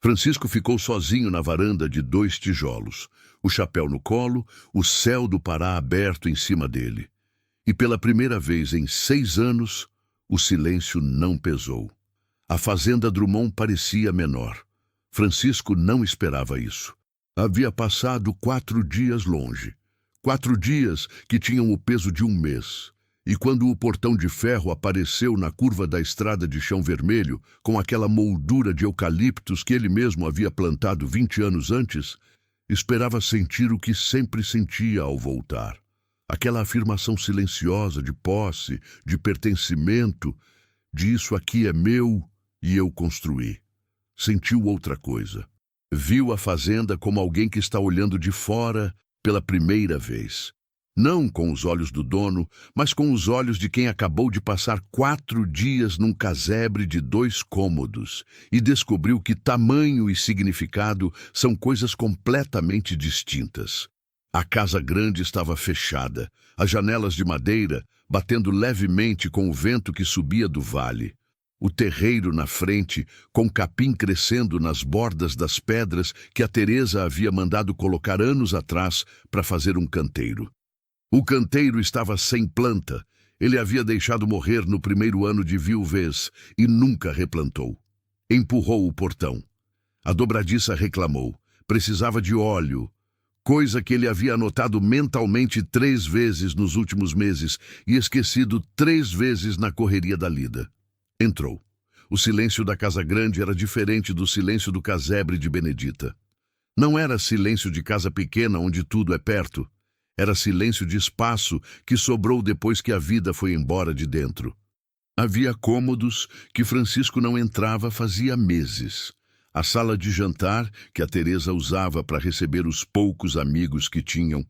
Francisco ficou sozinho na varanda de 2 tijolos, o chapéu no colo, o céu do Pará aberto em cima dele. E pela primeira vez em 6 anos, o silêncio não pesou. A fazenda Drummond parecia menor. Francisco não esperava isso. Havia passado 4 dias longe. 4 dias que tinham o peso de 1 mês. E quando o portão de ferro apareceu na curva da estrada de chão vermelho, com aquela moldura de eucaliptos que ele mesmo havia plantado 20 anos antes, esperava sentir o que sempre sentia ao voltar. Aquela afirmação silenciosa de posse, de pertencimento, de isso aqui é meu e eu construí. Sentiu outra coisa. Viu a fazenda como alguém que está olhando de fora pela primeira vez. Não com os olhos do dono, mas com os olhos de quem acabou de passar 4 dias num casebre de 2 cômodos e descobriu que tamanho e significado são coisas completamente distintas. A casa grande estava fechada, as janelas de madeira batendo levemente com o vento que subia do vale. O terreiro na frente, com capim crescendo nas bordas das pedras que a Teresa havia mandado colocar anos atrás para fazer um canteiro. O canteiro estava sem planta. Ele havia deixado morrer no primeiro ano de viuvez e nunca replantou. Empurrou o portão. A dobradiça reclamou. Precisava de óleo, coisa que ele havia anotado mentalmente 3 vezes nos últimos meses e esquecido 3 vezes na correria da lida. Entrou. O silêncio da casa grande era diferente do silêncio do casebre de Benedita. Não era silêncio de casa pequena onde tudo é perto. Era silêncio de espaço que sobrou depois que a vida foi embora de dentro. Havia cômodos que Francisco não entrava fazia meses. A sala de jantar, que a Teresa usava para receber os poucos amigos que tinham,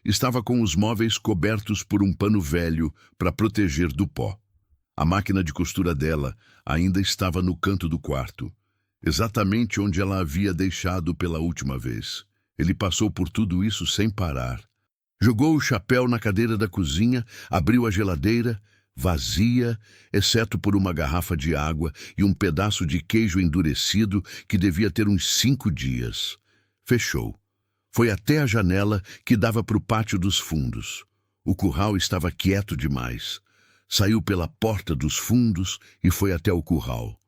estava com os móveis cobertos por um pano velho para proteger do pó. A máquina de costura dela ainda estava no canto do quarto. exatamente onde ela havia deixado pela última vez. Ele passou por tudo isso sem parar. Jogou o chapéu na cadeira da cozinha, abriu a geladeira, vazia, exceto por uma garrafa de água e um pedaço de queijo endurecido que devia ter uns 5 dias. Fechou. Foi até a janela que dava para o pátio dos fundos. O curral estava quieto demais. Saiu pela porta dos fundos e foi até o curral.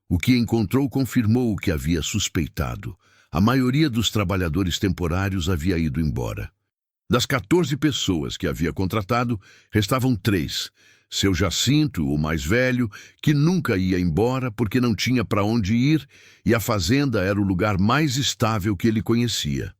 O que encontrou confirmou o que havia suspeitado. A maioria dos trabalhadores temporários havia ido embora. Das 14 pessoas que havia contratado, restavam 3. Seu Jacinto, o mais velho, que nunca ia embora porque não tinha para onde ir e a fazenda era o lugar mais estável que ele conhecia.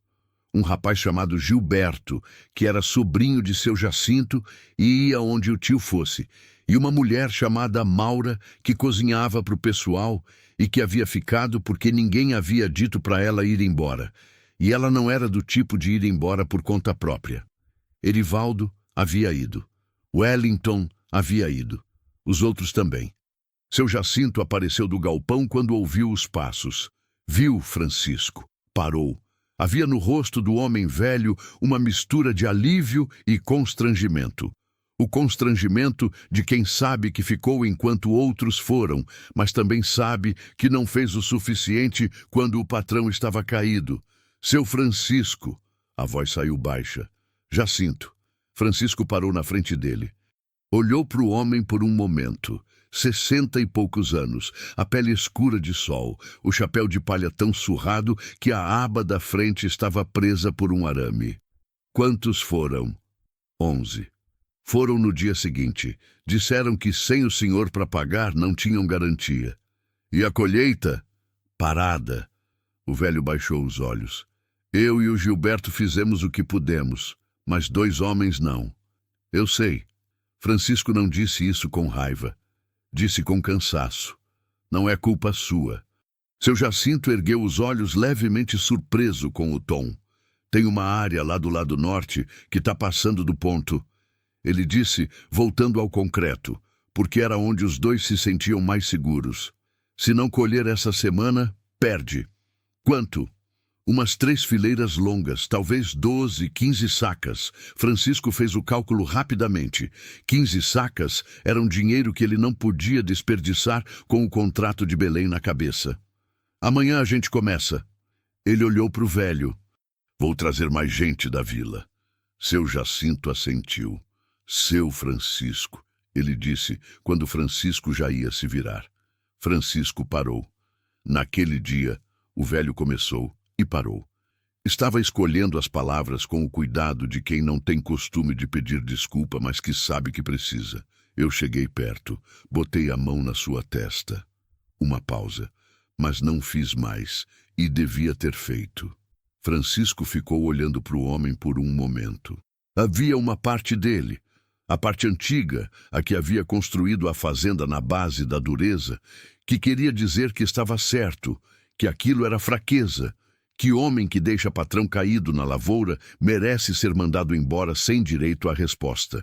Um rapaz chamado Gilberto, que era sobrinho de seu Jacinto e ia onde o tio fosse, e uma mulher chamada Maura, que cozinhava para o pessoal e que havia ficado porque ninguém havia dito para ela ir embora, e ela não era do tipo de ir embora por conta própria. Erivaldo havia ido. Wellington havia ido. Os outros também. Seu Jacinto apareceu do galpão quando ouviu os passos. Viu Francisco. Parou. Havia no rosto do homem velho uma mistura de alívio e constrangimento. O constrangimento de quem sabe que ficou enquanto outros foram, mas também sabe que não fez o suficiente quando o patrão estava caído. Seu Francisco. A voz saiu baixa. Jacinto. Francisco parou na frente dele. Olhou para o homem por um momento. 60 e poucos anos, a pele escura de sol, o chapéu de palha tão surrado que a aba da frente estava presa por um arame. Quantos foram? 11. Foram no dia seguinte. Disseram que sem o senhor para pagar não tinham garantia. E a colheita? Parada. O velho baixou os olhos. Eu e o Gilberto fizemos o que pudemos, mas 2 homens não. Eu sei. Francisco não disse isso com raiva. Disse com cansaço. Não é culpa sua. Seu Jacinto ergueu os olhos levemente surpreso com o tom. Tem uma área lá do lado norte que está passando do ponto. Ele disse, voltando ao concreto, porque era onde os 2 se sentiam mais seguros. Se não colher essa semana, perde. Quanto? Umas 3 fileiras longas, talvez 12, 15 sacas. Francisco fez o cálculo rapidamente. 15 sacas era um dinheiro que ele não podia desperdiçar com o contrato de Belém na cabeça. Amanhã a gente começa. Ele olhou para o velho. Vou trazer mais gente da vila. Seu Jacinto assentiu. Seu Francisco, ele disse, quando Francisco já ia se virar. Francisco parou. Naquele dia, o velho começou. E parou. Estava escolhendo as palavras com o cuidado de quem não tem costume de pedir desculpa, mas que sabe que precisa. Eu cheguei perto, botei a mão na sua testa. Uma pausa, mas não fiz mais, e devia ter feito. Francisco ficou olhando para o homem por um momento. Havia uma parte dele, a parte antiga, a que havia construído a fazenda na base da dureza, que queria dizer que estava certo, que aquilo era fraqueza, que homem que deixa patrão caído na lavoura merece ser mandado embora sem direito à resposta.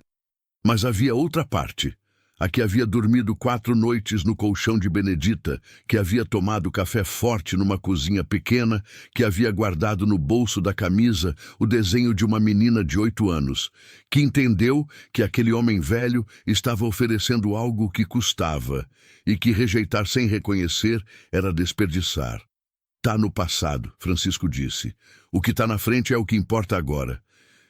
Mas havia outra parte, a que havia dormido 4 noites no colchão de Benedita, que havia tomado café forte numa cozinha pequena, que havia guardado no bolso da camisa o desenho de uma menina de 8 anos, que entendeu que aquele homem velho estava oferecendo algo que custava, e que rejeitar sem reconhecer era desperdiçar. Tá no passado, Francisco disse. O que está na frente é o que importa agora.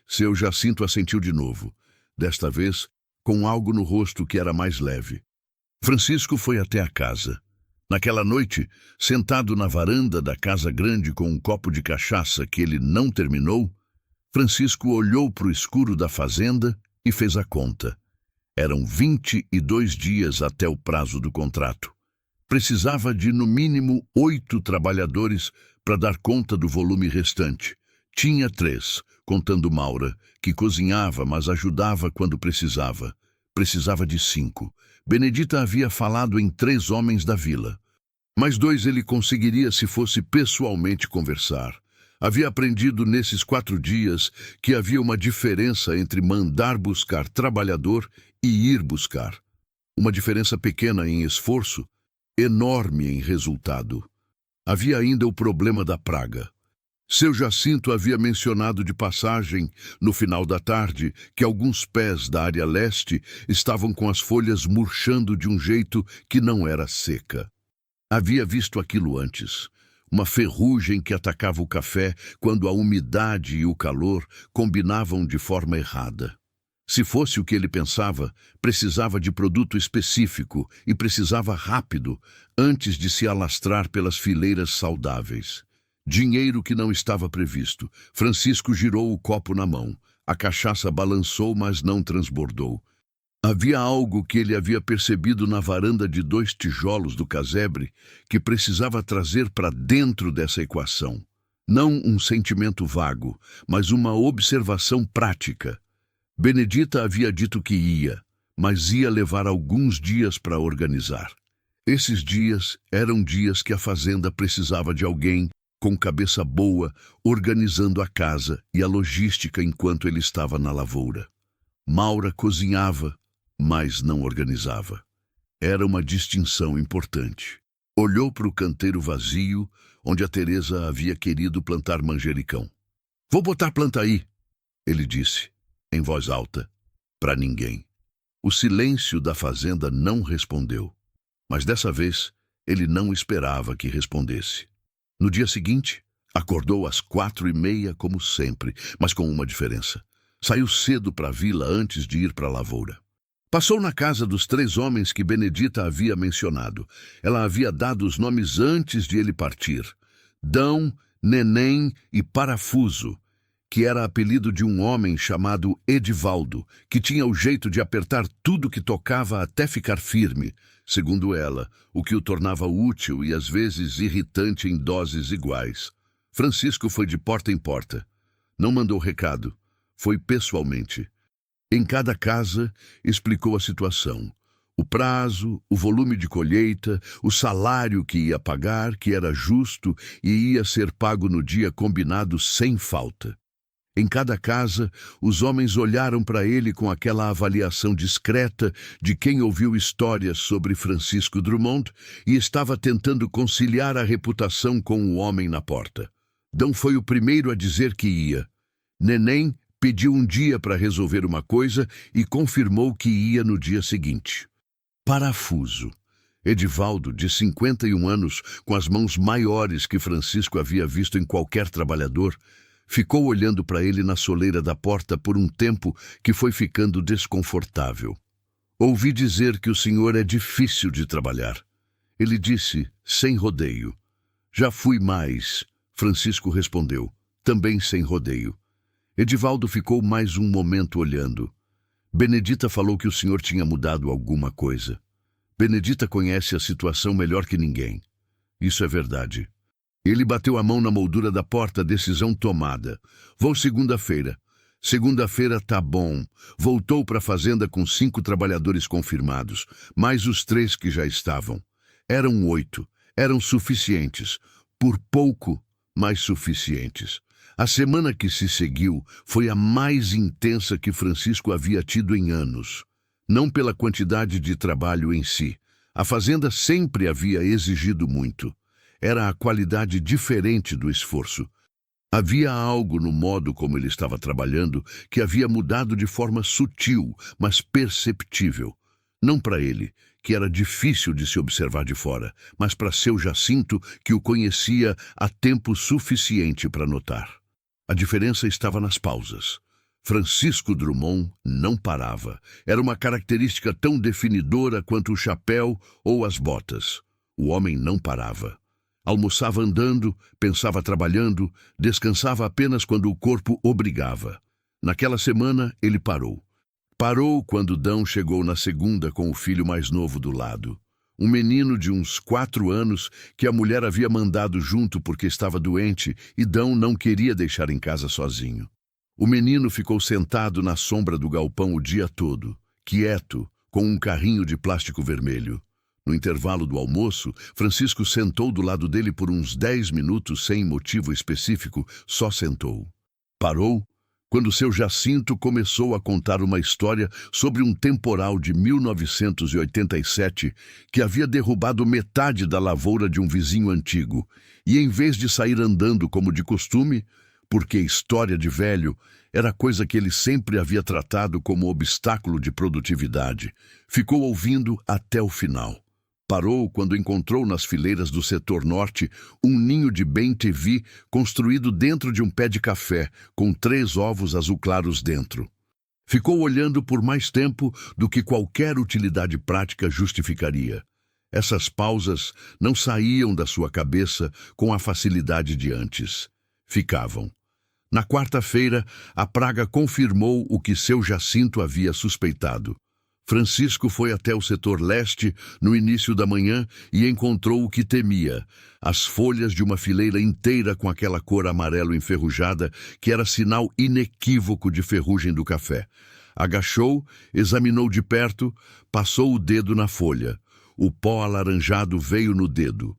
Seu Jacinto assentiu de novo, desta vez com algo no rosto que era mais leve. Francisco foi até a casa. Naquela noite, sentado na varanda da casa grande com um copo de cachaça que ele não terminou, Francisco olhou para o escuro da fazenda e fez a conta. Eram 22 dias até o prazo do contrato. Precisava de, no mínimo, 8 trabalhadores para dar conta do volume restante. Tinha 3, contando Maura, que cozinhava, mas ajudava quando precisava. Precisava de 5. Benedita havia falado em 3 homens da vila. Mais 2 ele conseguiria se fosse pessoalmente conversar. Havia aprendido nesses 4 dias que havia uma diferença entre mandar buscar trabalhador e ir buscar. Uma diferença pequena em esforço, enorme em resultado. Havia ainda o problema da praga. Seu Jacinto havia mencionado de passagem, no final da tarde, que alguns pés da área leste estavam com as folhas murchando de um jeito que não era seca. Havia visto aquilo antes. Uma ferrugem que atacava o café quando a umidade e o calor combinavam de forma errada. Se fosse o que ele pensava, precisava de produto específico e precisava rápido, antes de se alastrar pelas fileiras saudáveis. Dinheiro que não estava previsto. Francisco girou o copo na mão. A cachaça balançou, mas não transbordou. Havia algo que ele havia percebido na varanda de 2 tijolos do casebre que precisava trazer para dentro dessa equação. Não um sentimento vago, mas uma observação prática. Benedita havia dito que ia, mas ia levar alguns dias para organizar. Esses dias eram dias que a fazenda precisava de alguém com cabeça boa, organizando a casa e a logística enquanto ele estava na lavoura. Maura cozinhava, mas não organizava. Era uma distinção importante. Olhou para o canteiro vazio, onde a Teresa havia querido plantar manjericão. "Vou botar planta aí", ele disse, em voz alta, para ninguém. O silêncio da fazenda não respondeu, mas dessa vez ele não esperava que respondesse. No dia seguinte, acordou às 4h30 como sempre, mas com uma diferença. Saiu cedo para a vila antes de ir para a lavoura. Passou na casa dos 3 homens que Benedita havia mencionado. Ela havia dado os nomes antes de ele partir: Dão, Neném e Parafuso, que era apelido de um homem chamado Edivaldo, que tinha o jeito de apertar tudo que tocava até ficar firme, segundo ela, o que o tornava útil e às vezes irritante em doses iguais. Francisco foi de porta em porta. Não mandou recado. Foi pessoalmente. Em cada casa, explicou a situação. O prazo, o volume de colheita, o salário que ia pagar, que era justo e ia ser pago no dia combinado sem falta. Em cada casa, os homens olharam para ele com aquela avaliação discreta de quem ouviu histórias sobre Francisco Drummond e estava tentando conciliar a reputação com o homem na porta. Dão foi o primeiro a dizer que ia. Neném pediu um dia para resolver uma coisa e confirmou que ia no dia seguinte. Parafuso. Edivaldo, de 51 anos, com as mãos maiores que Francisco havia visto em qualquer trabalhador, ficou olhando para ele na soleira da porta por um tempo que foi ficando desconfortável. "Ouvi dizer que o senhor é difícil de trabalhar", ele disse, sem rodeio. "Já fui mais", Francisco respondeu, também sem rodeio. Edivaldo ficou mais um momento olhando. "Benedita falou que o senhor tinha mudado alguma coisa. Benedita conhece a situação melhor que ninguém. Isso é verdade." Ele bateu a mão na moldura da porta, decisão tomada. "Vou segunda-feira." "Segunda-feira tá bom." Voltou para a fazenda com 5 trabalhadores confirmados, mais os 3 que já estavam. Eram 8. Eram suficientes. Por pouco, mas suficientes. A semana que se seguiu foi a mais intensa que Francisco havia tido em anos. Não pela quantidade de trabalho em si. A fazenda sempre havia exigido muito. Era a qualidade diferente do esforço. Havia algo no modo como ele estava trabalhando que havia mudado de forma sutil, mas perceptível. Não para ele, que era difícil de se observar de fora, mas para seu Jacinto, que o conhecia há tempo suficiente para notar. A diferença estava nas pausas. Francisco Drummond não parava. Era uma característica tão definidora quanto o chapéu ou as botas. O homem não parava. Almoçava andando, pensava trabalhando, descansava apenas quando o corpo obrigava. Naquela semana, ele parou. Parou quando Dão chegou na segunda com o filho mais novo do lado. Um menino de uns 4 anos que a mulher havia mandado junto porque estava doente e Dão não queria deixar em casa sozinho. O menino ficou sentado na sombra do galpão o dia todo, quieto, com um carrinho de plástico vermelho. No intervalo do almoço, Francisco sentou do lado dele por uns 10 minutos sem motivo específico, só sentou. Parou, quando seu Jacinto começou a contar uma história sobre um temporal de 1987 que havia derrubado metade da lavoura de um vizinho antigo, e em vez de sair andando como de costume, porque história de velho era coisa que ele sempre havia tratado como obstáculo de produtividade, ficou ouvindo até o final. Parou quando encontrou nas fileiras do setor norte um ninho de bem-te-vi construído dentro de um pé de café, com 3 ovos azul claros dentro. Ficou olhando por mais tempo do que qualquer utilidade prática justificaria. Essas pausas não saíam da sua cabeça com a facilidade de antes. Ficavam. Na quarta-feira, a praga confirmou o que seu Jacinto havia suspeitado. Francisco foi até o setor leste no início da manhã e encontrou o que temia: as folhas de uma fileira inteira com aquela cor amarelo enferrujada que era sinal inequívoco de ferrugem do café. Agachou, examinou de perto, passou o dedo na folha. O pó alaranjado veio no dedo.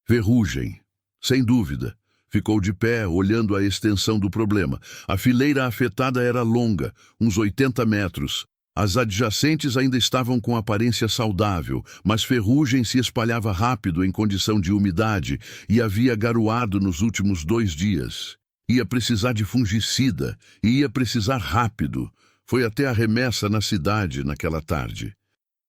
Ferrugem, sem dúvida. Ficou de pé, olhando a extensão do problema. A fileira afetada era longa, uns 80 metros. As adjacentes ainda estavam com aparência saudável, mas ferrugem se espalhava rápido em condição de umidade e havia garoado nos últimos 2 dias. Ia precisar de fungicida e ia precisar rápido. Foi até a remessa na cidade naquela tarde.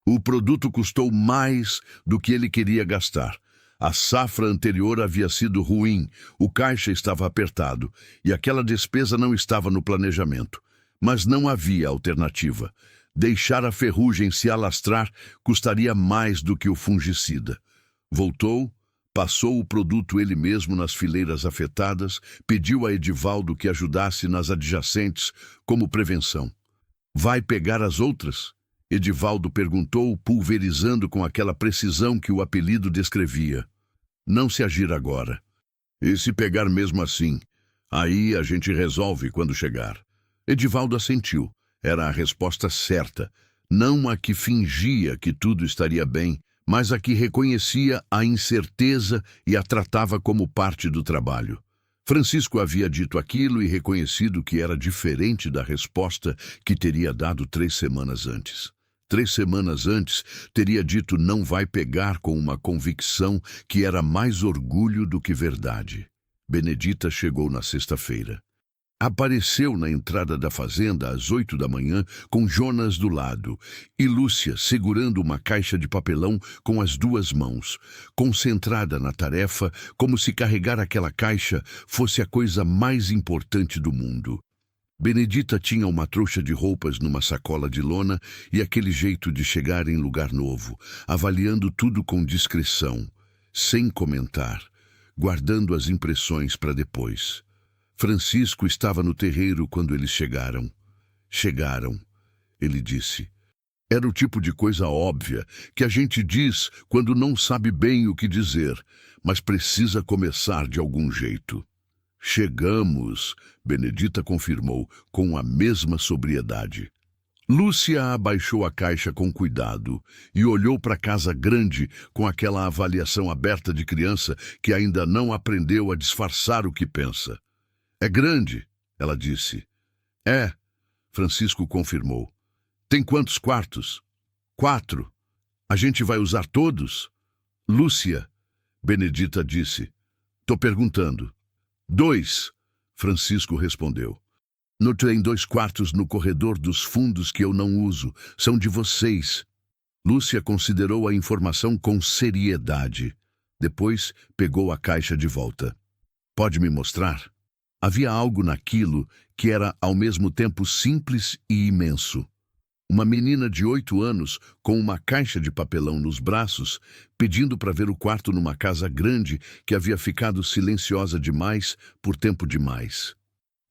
O produto custou mais do que ele queria gastar. A safra anterior havia sido ruim, o caixa estava apertado e aquela despesa não estava no planejamento. Mas não havia alternativa. Deixar a ferrugem se alastrar custaria mais do que o fungicida. Voltou, passou o produto ele mesmo nas fileiras afetadas, pediu a Edivaldo que ajudasse nas adjacentes como prevenção. Vai pegar as outras? Edivaldo perguntou, pulverizando com aquela precisão que o apelido descrevia. Não se agir agora. E se pegar mesmo assim? Aí a gente resolve quando chegar. Edivaldo assentiu. Era a resposta certa. Não a que fingia que tudo estaria bem, mas a que reconhecia a incerteza e a tratava como parte do trabalho. Francisco havia dito aquilo e reconhecido que era diferente da resposta que teria dado 3 semanas antes. 3 semanas antes, teria dito não vai pegar com uma convicção que era mais orgulho do que verdade. Benedita chegou na sexta-feira. Apareceu na entrada da fazenda às 8 da manhã com Jonas do lado e Lúcia segurando uma caixa de papelão com as 2 mãos, concentrada na tarefa como se carregar aquela caixa fosse a coisa mais importante do mundo. Benedita tinha uma trouxa de roupas numa sacola de lona e aquele jeito de chegar em lugar novo, avaliando tudo com discrição, sem comentar, guardando as impressões para depois. Francisco estava no terreiro quando eles chegaram. Chegaram, ele disse. Era o tipo de coisa óbvia que a gente diz quando não sabe bem o que dizer, mas precisa começar de algum jeito. Chegamos, Benedita confirmou, com a mesma sobriedade. Lúcia abaixou a caixa com cuidado e olhou para a casa grande com aquela avaliação aberta de criança que ainda não aprendeu a disfarçar o que pensa. É grande, ela disse. É, Francisco confirmou. Tem quantos quartos? 4. A gente vai usar todos? Lúcia, Benedita disse. Tô perguntando. 2, Francisco respondeu. Não tem 2 quartos no corredor dos fundos que eu não uso. São de vocês. Lúcia considerou a informação com seriedade. Depois pegou a caixa de volta. Pode me mostrar? Havia algo naquilo que era ao mesmo tempo simples e imenso. Uma menina de 8 anos, com uma caixa de papelão nos braços, pedindo para ver o quarto numa casa grande que havia ficado silenciosa demais por tempo demais.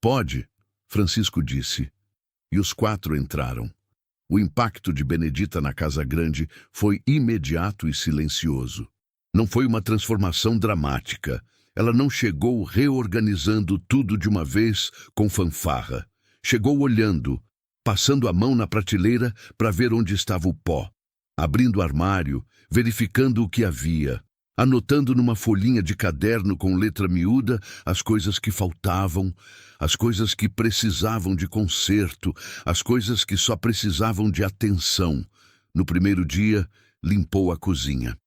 Pode, Francisco disse. E os 4 entraram. O impacto de Benedita na casa grande foi imediato e silencioso. Não foi uma transformação dramática. Ela não chegou reorganizando tudo de uma vez com fanfarra. Chegou olhando, passando a mão na prateleira para ver onde estava o pó, abrindo o armário, verificando o que havia. anotando numa folhinha de caderno com letra miúda as coisas que faltavam, as coisas que precisavam de conserto, as coisas que só precisavam de atenção. No primeiro dia, limpou a cozinha.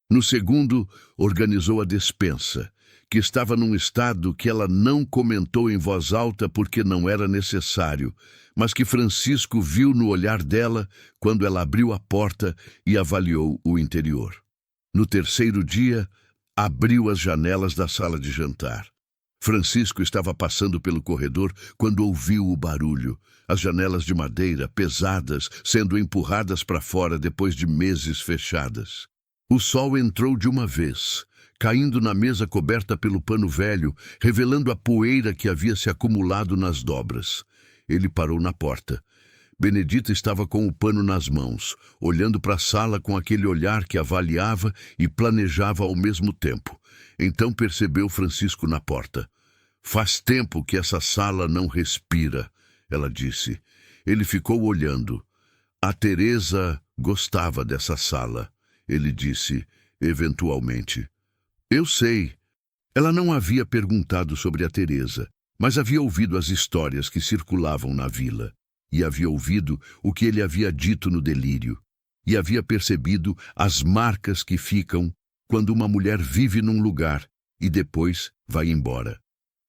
No segundo, organizou a despensa, que estava num estado que ela não comentou em voz alta porque não era necessário, mas que Francisco viu no olhar dela quando ela abriu a porta e avaliou o interior. No terceiro dia, abriu as janelas da sala de jantar. Francisco estava passando pelo corredor quando ouviu o barulho. As janelas de madeira, pesadas, sendo empurradas para fora depois de meses fechadas. O sol entrou de uma vez, caindo na mesa coberta pelo pano velho, revelando a poeira que havia se acumulado nas dobras. Ele parou na porta. Benedita estava com o pano nas mãos, olhando para a sala com aquele olhar que avaliava e planejava ao mesmo tempo. Então percebeu Francisco na porta. "Faz tempo que essa sala não respira", ela disse. Ele ficou olhando. "A Teresa gostava dessa sala", ele disse, eventualmente. "Eu sei." Ela não havia perguntado sobre a Teresa, mas havia ouvido as histórias que circulavam na vila. E havia ouvido o que ele havia dito no delírio. E havia percebido as marcas que ficam quando uma mulher vive num lugar e depois vai embora.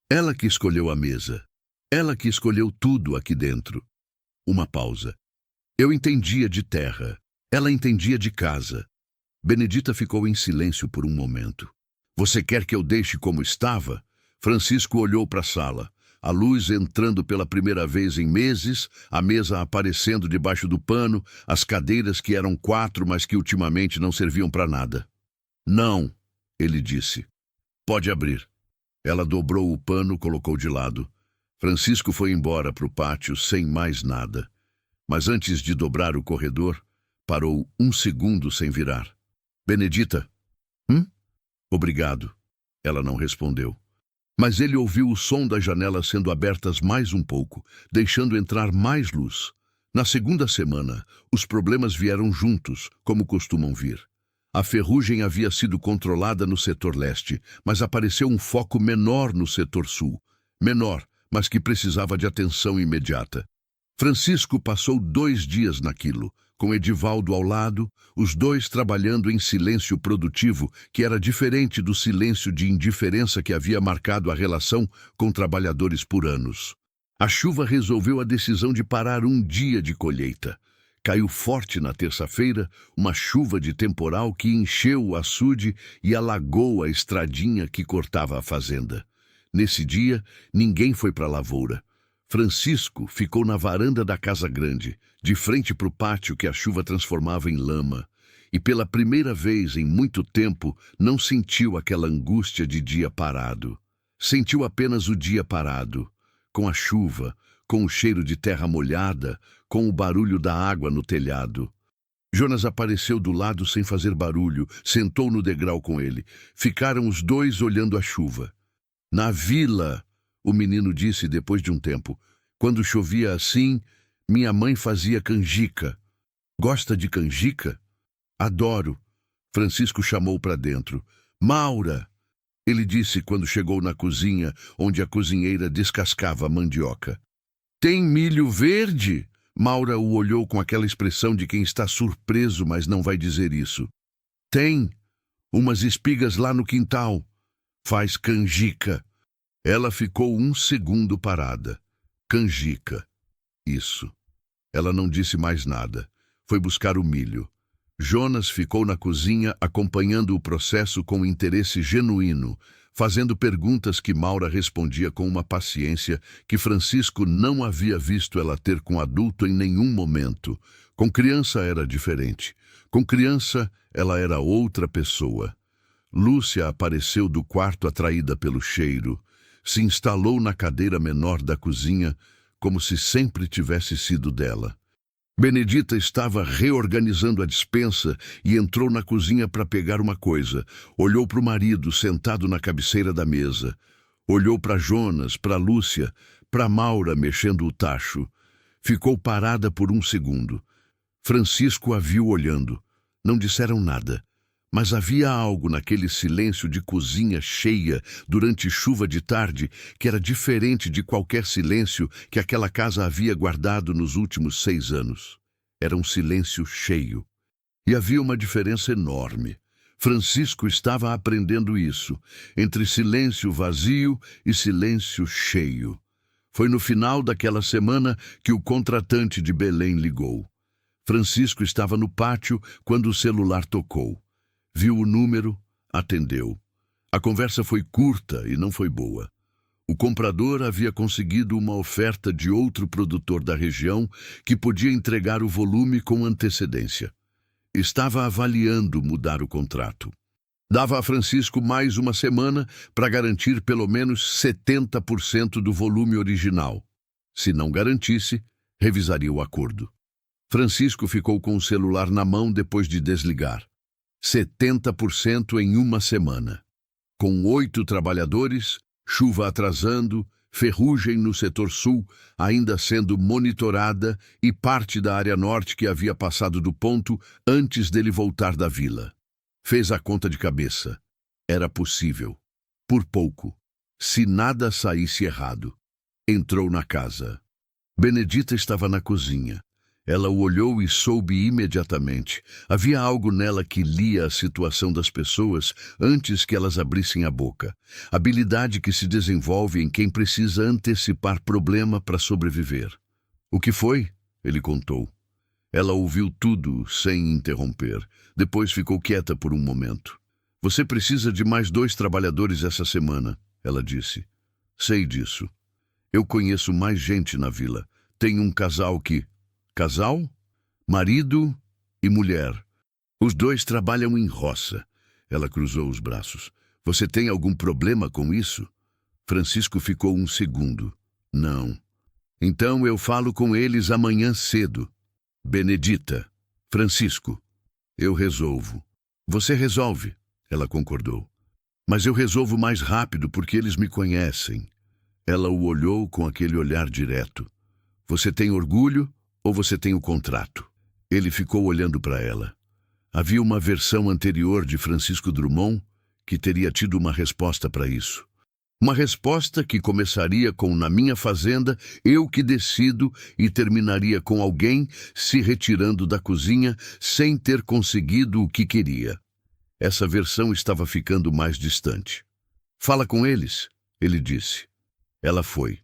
Ela que escolheu a mesa. Ela que escolheu tudo aqui dentro. Uma pausa. Eu entendia de terra. Ela entendia de casa. Benedita ficou em silêncio por um momento. "Você quer que eu deixe como estava?" Francisco olhou para a sala. A luz entrando pela primeira vez em meses, a mesa aparecendo debaixo do pano, as cadeiras que eram 4, mas que ultimamente não serviam para nada. "Não", ele disse. "Pode abrir." Ela dobrou o pano, colocou de lado. Francisco foi embora para o pátio sem mais nada. Mas antes de dobrar o corredor, parou um segundo sem virar. "Benedita?" "Obrigado." Ela não respondeu. Mas ele ouviu o som das janelas sendo abertas mais um pouco, deixando entrar mais luz. Na segunda semana, os problemas vieram juntos, como costumam vir. A ferrugem havia sido controlada no setor leste, mas apareceu um foco menor no setor sul. Menor, mas que precisava de atenção imediata. Francisco passou 2 dias naquilo, com Edivaldo ao lado, os dois trabalhando em silêncio produtivo, que era diferente do silêncio de indiferença que havia marcado a relação com trabalhadores por anos. A chuva resolveu a decisão de parar um dia de colheita. Caiu forte na terça-feira, uma chuva de temporal que encheu o açude e alagou a estradinha que cortava a fazenda. Nesse dia, ninguém foi para a lavoura. Francisco ficou na varanda da casa grande, de frente para o pátio que a chuva transformava em lama, e pela primeira vez em muito tempo não sentiu aquela angústia de dia parado. Sentiu apenas o dia parado, com a chuva, com o cheiro de terra molhada, com o barulho da água no telhado. Jonas apareceu do lado sem fazer barulho, sentou no degrau com ele. Ficaram os dois olhando a chuva. "Na vila", o menino disse depois de um tempo, "quando chovia assim, minha mãe fazia canjica." "Gosta de canjica?" "Adoro." Francisco chamou para dentro. "Maura!" ele disse quando chegou na cozinha, onde a cozinheira descascava a mandioca. "Tem milho verde?" Maura o olhou com aquela expressão de quem está surpreso, mas não vai dizer isso. "Tem. Umas espigas lá no quintal. Faz canjica." Ela ficou um segundo parada. Canjica. Isso. Ela não disse mais nada. Foi buscar o milho. Jonas ficou na cozinha acompanhando o processo com interesse genuíno, fazendo perguntas que Maura respondia com uma paciência que Francisco não havia visto ela ter com adulto em nenhum momento. Com criança era diferente. Com criança, ela era outra pessoa. Lúcia apareceu do quarto atraída pelo cheiro. Se instalou na cadeira menor da cozinha, como se sempre tivesse sido dela. Benedita estava reorganizando a despensa e entrou na cozinha para pegar uma coisa. Olhou para o marido sentado na cabeceira da mesa. Olhou para Jonas, para Lúcia, para Maura mexendo o tacho. Ficou parada por um segundo. Francisco a viu olhando. Não disseram nada, Mas havia algo naquele silêncio de cozinha cheia durante chuva de tarde que era diferente de qualquer silêncio que aquela casa havia guardado nos últimos 6 anos. Era um silêncio cheio. E havia uma diferença enorme. Francisco estava aprendendo isso, entre silêncio vazio e silêncio cheio. Foi no final daquela semana que o contratante de Belém ligou. Francisco estava no pátio quando o celular tocou. Viu o número, atendeu. A conversa foi curta e não foi boa. O comprador havia conseguido uma oferta de outro produtor da região que podia entregar o volume com antecedência. Estava avaliando mudar o contrato. Dava a Francisco mais uma semana para garantir pelo menos 70% do volume original. Se não garantisse, revisaria o acordo. Francisco ficou com o celular na mão depois de desligar. 70% em uma semana. Com 8 trabalhadores, chuva atrasando, ferrugem no setor sul ainda sendo monitorada e parte da área norte que havia passado do ponto antes dele voltar da vila. Fez a conta de cabeça. Era possível. Por pouco. Se nada saísse errado. Entrou na casa. Benedita estava na cozinha. Ela o olhou e soube imediatamente. Havia algo nela que lia a situação das pessoas antes que elas abrissem a boca. Habilidade que se desenvolve em quem precisa antecipar problema para sobreviver. O que foi? Ele contou. Ela ouviu tudo sem interromper. Depois ficou quieta por um momento. Você precisa de mais 2 trabalhadores essa semana, ela disse. Sei disso. Eu conheço mais gente na vila. Tem um casal que... Casal? Marido e mulher. Os 2 trabalham em roça. Ela cruzou os braços. Você tem algum problema com isso? Francisco ficou um segundo. Não. Então eu falo com eles amanhã cedo. Benedita. Francisco. Eu resolvo. Você resolve, ela concordou. Mas eu resolvo mais rápido porque eles me conhecem. Ela o olhou com aquele olhar direto. Você tem orgulho? Ou você tem o contrato? Ele ficou olhando para ela. Havia uma versão anterior de Francisco Drummond que teria tido uma resposta para isso. Uma resposta que começaria com na minha fazenda, eu que decido, e terminaria com alguém se retirando da cozinha sem ter conseguido o que queria. Essa versão estava ficando mais distante. Fala com eles, ele disse. Ela foi.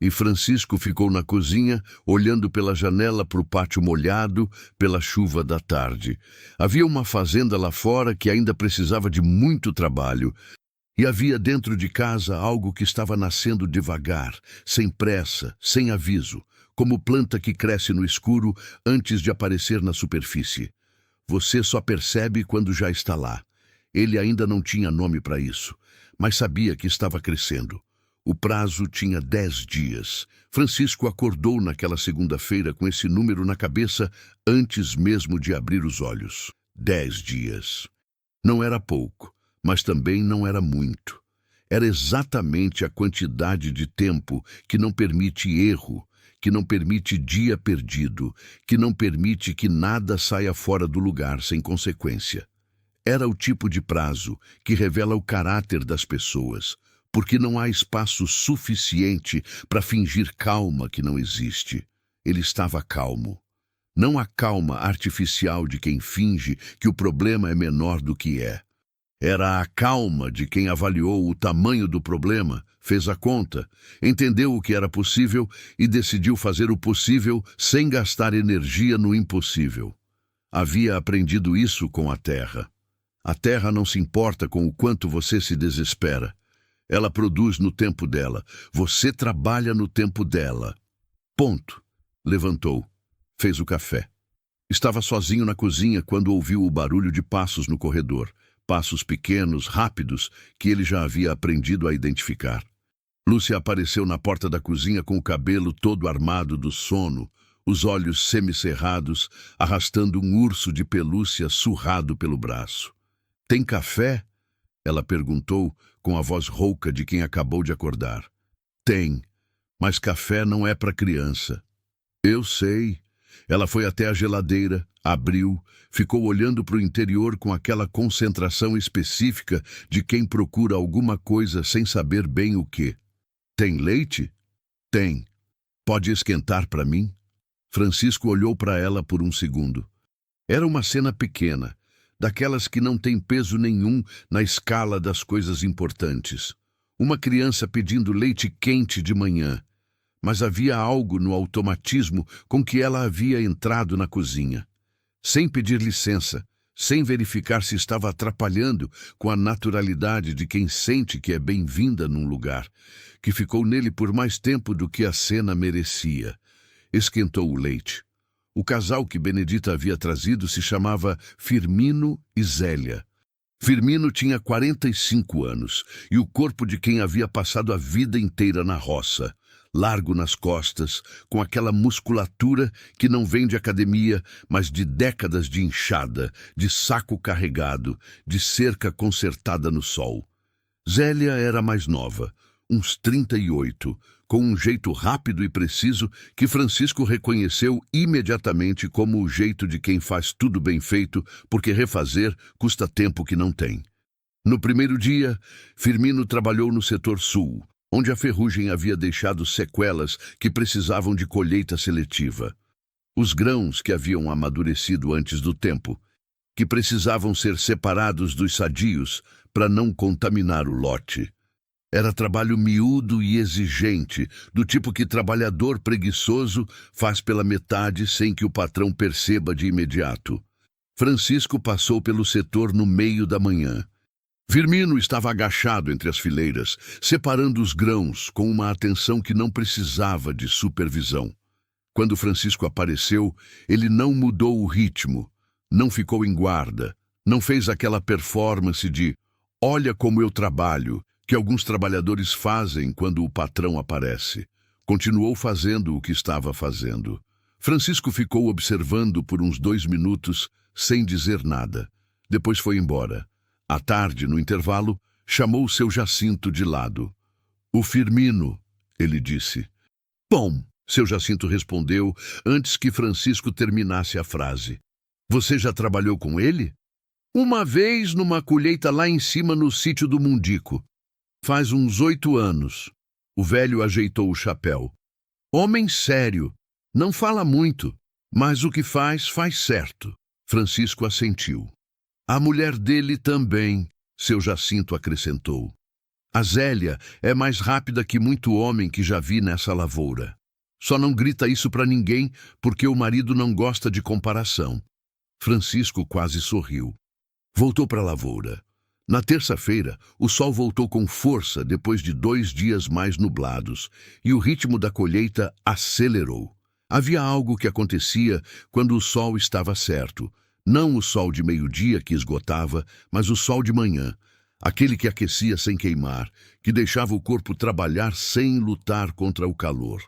E Francisco ficou na cozinha, olhando pela janela para o pátio molhado pela chuva da tarde. Havia uma fazenda lá fora que ainda precisava de muito trabalho. E havia dentro de casa algo que estava nascendo devagar, sem pressa, sem aviso, como planta que cresce no escuro antes de aparecer na superfície. Você só percebe quando já está lá. Ele ainda não tinha nome para isso, mas sabia que estava crescendo. O prazo tinha 10 dias. Francisco acordou naquela segunda-feira com esse número na cabeça antes mesmo de abrir os olhos. 10 dias. Não era pouco, mas também não era muito. Era exatamente a quantidade de tempo que não permite erro, que não permite dia perdido, que não permite que nada saia fora do lugar sem consequência. Era o tipo de prazo que revela o caráter das pessoas, porque não há espaço suficiente para fingir calma que não existe. Ele estava calmo. Não a calma artificial de quem finge que o problema é menor do que é. Era a calma de quem avaliou o tamanho do problema, fez a conta, entendeu o que era possível e decidiu fazer o possível sem gastar energia no impossível. Havia aprendido isso com a terra. A terra não se importa com o quanto você se desespera. Ela produz no tempo dela. Você trabalha no tempo dela. Ponto. Levantou. Fez o café. Estava sozinho na cozinha quando ouviu o barulho de passos no corredor. Passos pequenos, rápidos, que ele já havia aprendido a identificar. Lúcia apareceu na porta da cozinha com o cabelo todo armado do sono, os olhos semicerrados, arrastando um urso de pelúcia surrado pelo braço. Tem café? Ela perguntou com a voz rouca de quem acabou de acordar. Tem, mas café não é para criança. Eu sei. Ela foi até a geladeira, abriu, ficou olhando para o interior com aquela concentração específica de quem procura alguma coisa sem saber bem o que. Tem leite? Tem. Pode esquentar para mim? Francisco olhou para ela por um segundo. Era uma cena pequena, daquelas que não tem peso nenhum na escala das coisas importantes. Uma criança pedindo leite quente de manhã. Mas havia algo no automatismo com que ela havia entrado na cozinha. Sem pedir licença, sem verificar se estava atrapalhando, com a naturalidade de quem sente que é bem-vinda num lugar, que ficou nele por mais tempo do que a cena merecia. Esquentou o leite. O casal que Benedita havia trazido se chamava Firmino e Zélia. Firmino tinha 45 anos e o corpo de quem havia passado a vida inteira na roça, largo nas costas, com aquela musculatura que não vem de academia, mas de décadas de inchada, de saco carregado, de cerca consertada no sol. Zélia era mais nova, uns 38, com um jeito rápido e preciso que Francisco reconheceu imediatamente como o jeito de quem faz tudo bem feito, porque refazer custa tempo que não tem. No primeiro dia, Firmino trabalhou no setor sul, onde a ferrugem havia deixado sequelas que precisavam de colheita seletiva. Os grãos que haviam amadurecido antes do tempo, que precisavam ser separados dos sadios para não contaminar o lote. Era trabalho miúdo e exigente, do tipo que trabalhador preguiçoso faz pela metade sem que o patrão perceba de imediato. Francisco passou pelo setor no meio da manhã. Firmino estava agachado entre as fileiras, separando os grãos com uma atenção que não precisava de supervisão. Quando Francisco apareceu, ele não mudou o ritmo, não ficou em guarda, não fez aquela performance de "olha como eu trabalho", que alguns trabalhadores fazem quando o patrão aparece. Continuou fazendo o que estava fazendo. Francisco ficou observando por uns 2 minutos, sem dizer nada. Depois foi embora. À tarde, no intervalo, chamou seu Jacinto de lado. "O Firmino", ele disse. "Bom", seu Jacinto respondeu antes que Francisco terminasse a frase. "Você já trabalhou com ele?" "Uma vez numa colheita lá em cima no sítio do Mundico. Faz uns 8 anos." O velho ajeitou o chapéu. "Homem sério. Não fala muito, mas o que faz, faz certo." Francisco assentiu. "A mulher dele também", seu Jacinto acrescentou. "A Zélia é mais rápida que muito homem que já vi nessa lavoura. Só não grita isso para ninguém porque o marido não gosta de comparação." Francisco quase sorriu. Voltou para a lavoura. Na terça-feira, o sol voltou com força depois de 2 dias mais nublados, e o ritmo da colheita acelerou. Havia algo que acontecia quando o sol estava certo. Não o sol de meio-dia que esgotava, mas o sol de manhã, aquele que aquecia sem queimar, que deixava o corpo trabalhar sem lutar contra o calor.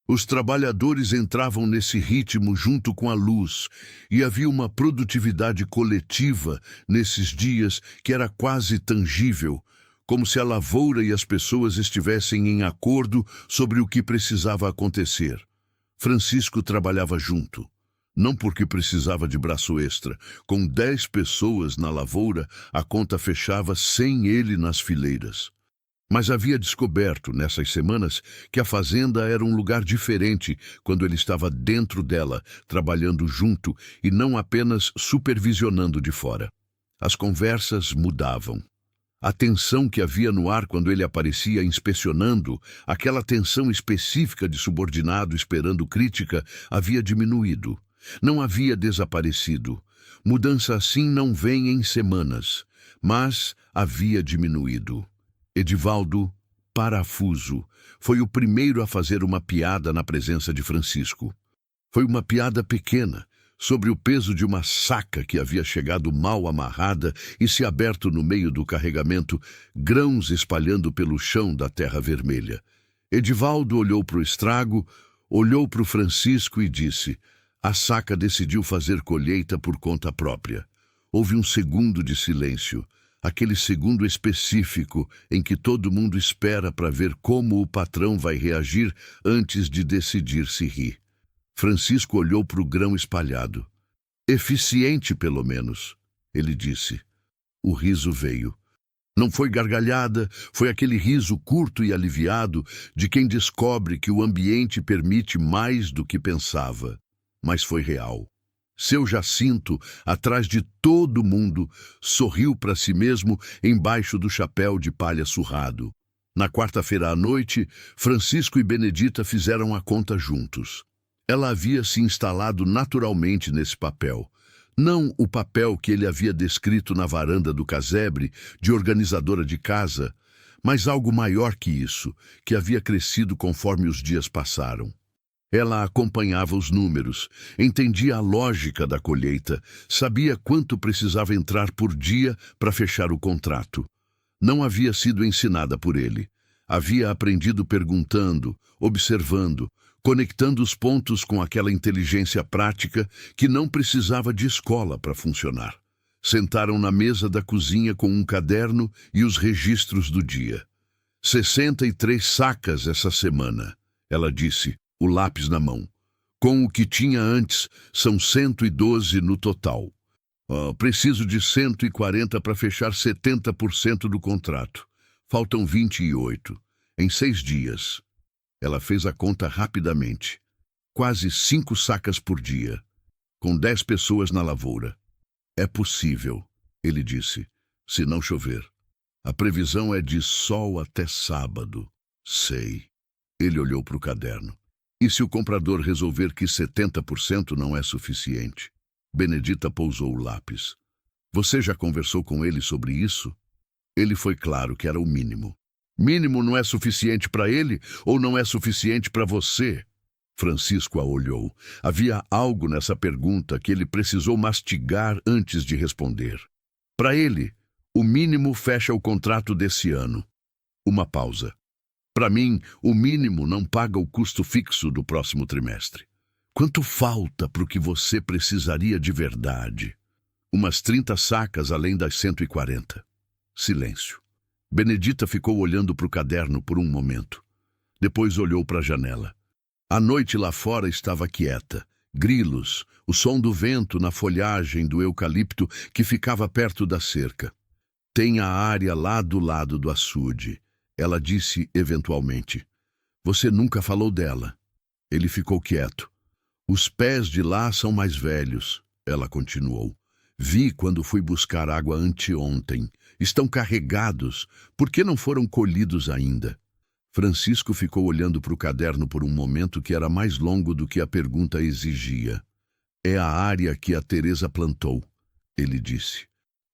Os trabalhadores entravam nesse ritmo junto com a luz, e havia uma produtividade coletiva nesses dias que era quase tangível, como se a lavoura e as pessoas estivessem em acordo sobre o que precisava acontecer. Francisco trabalhava junto. Não porque precisava de braço extra. Com 10 pessoas na lavoura, a conta fechava sem ele nas fileiras. Mas havia descoberto, nessas semanas, que a fazenda era um lugar diferente quando ele estava dentro dela, trabalhando junto e não apenas supervisionando de fora. As conversas mudavam. A tensão que havia no ar quando ele aparecia inspecionando, aquela tensão específica de subordinado esperando crítica, havia diminuído. Não havia desaparecido. Mudança assim não vem em semanas, mas havia diminuído. Edivaldo, parafuso, foi o primeiro a fazer uma piada na presença de Francisco. Foi uma piada pequena, sobre o peso de uma saca que havia chegado mal amarrada e se aberto no meio do carregamento, grãos espalhando pelo chão da terra vermelha. Edivaldo olhou para o estrago, olhou para o Francisco e disse: "A saca decidiu fazer colheita por conta própria." Houve um segundo de silêncio. Aquele segundo específico em que todo mundo espera para ver como o patrão vai reagir antes de decidir se rir. Francisco olhou para o grão espalhado. Eficiente, pelo menos, ele disse. O riso veio. Não foi gargalhada, foi aquele riso curto e aliviado de quem descobre que o ambiente permite mais do que pensava. Mas foi real. Seu Jacinto, atrás de todo mundo, sorriu para si mesmo embaixo do chapéu de palha surrado. Na quarta-feira à noite, Francisco e Benedita fizeram a conta juntos. Ela havia se instalado naturalmente nesse papel. Não o papel que ele havia descrito na varanda do casebre, de organizadora de casa, mas algo maior que isso, que havia crescido conforme os dias passaram. Ela acompanhava os números, entendia a lógica da colheita, sabia quanto precisava entrar por dia para fechar o contrato. Não havia sido ensinada por ele. Havia aprendido perguntando, observando, conectando os pontos com aquela inteligência prática que não precisava de escola para funcionar. Sentaram na mesa da cozinha com um caderno e os registros do dia. 63 sacas essa semana, ela disse, o lápis na mão. Com o que tinha antes, são 112 no total. Preciso de 140 para fechar 70% do contrato. Faltam 28. Em 6 dias. Ela fez a conta rapidamente. Quase 5 sacas por dia. Com 10 pessoas na lavoura. É possível, ele disse, se não chover. A previsão é de sol até sábado. Sei. Ele olhou para o caderno. E se o comprador resolver que 70% não é suficiente? Benedita pousou o lápis. Você já conversou com ele sobre isso? Ele foi claro que era o mínimo. Mínimo não é suficiente para ele ou não é suficiente para você? Francisco a olhou. Havia algo nessa pergunta que ele precisou mastigar antes de responder. Para ele, o mínimo fecha o contrato desse ano. Uma pausa. Para mim, o mínimo não paga o custo fixo do próximo trimestre. Quanto falta para o que você precisaria de verdade? Umas 30 sacas além das 140. Silêncio. Benedita ficou olhando para o caderno por um momento. Depois olhou para a janela. A noite lá fora estava quieta. Grilos, o som do vento na folhagem do eucalipto que ficava perto da cerca. Tem a área lá do lado do açude, ela disse eventualmente. Você nunca falou dela. Ele ficou quieto. Os pés de lá são mais velhos, ela continuou. Vi quando fui buscar água anteontem. Estão carregados. Por que não foram colhidos ainda? Francisco ficou olhando para o caderno por um momento que era mais longo do que a pergunta exigia. É a área que a Teresa plantou, ele disse.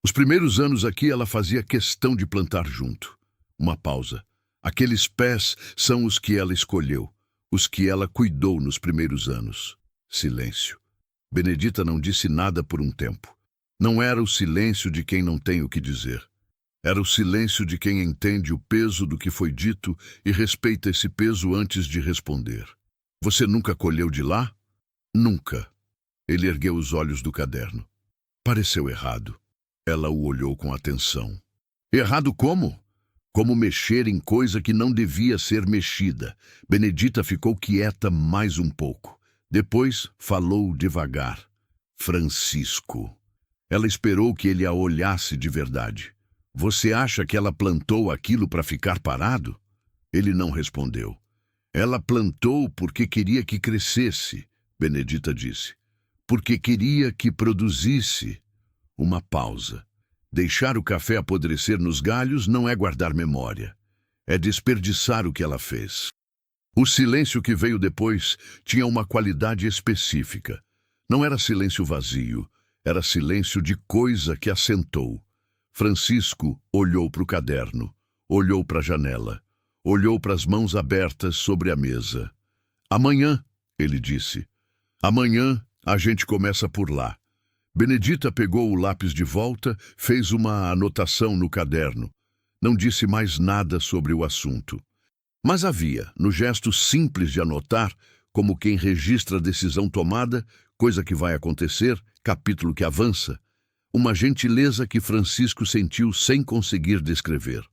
Os primeiros anos aqui ela fazia questão de plantar junto. Uma pausa. Aqueles pés são os que ela escolheu, os que ela cuidou nos primeiros anos. Silêncio. Benedita não disse nada por um tempo. Não era o silêncio de quem não tem o que dizer. Era o silêncio de quem entende o peso do que foi dito e respeita esse peso antes de responder. Você nunca colheu de lá? Nunca. Ele ergueu os olhos do caderno. Pareceu errado. Ela o olhou com atenção. Errado como? Como mexer em coisa que não devia ser mexida. Benedita ficou quieta mais um pouco. Depois falou devagar. Francisco. Ela esperou que ele a olhasse de verdade. Você acha que ela plantou aquilo para ficar parado? Ele não respondeu. Ela plantou porque queria que crescesse, Benedita disse. Porque queria que produzisse. Uma pausa. Deixar o café apodrecer nos galhos não é guardar memória. É desperdiçar o que ela fez. O silêncio que veio depois tinha uma qualidade específica. Não era silêncio vazio, era silêncio de coisa que assentou. Francisco olhou para o caderno, olhou para a janela, olhou para as mãos abertas sobre a mesa. Amanhã, ele disse. Amanhã a gente começa por lá. Benedita pegou o lápis de volta, fez uma anotação no caderno. Não disse mais nada sobre o assunto. Mas havia, no gesto simples de anotar, como quem registra a decisão tomada, coisa que vai acontecer, capítulo que avança, uma gentileza que Francisco sentiu sem conseguir descrever.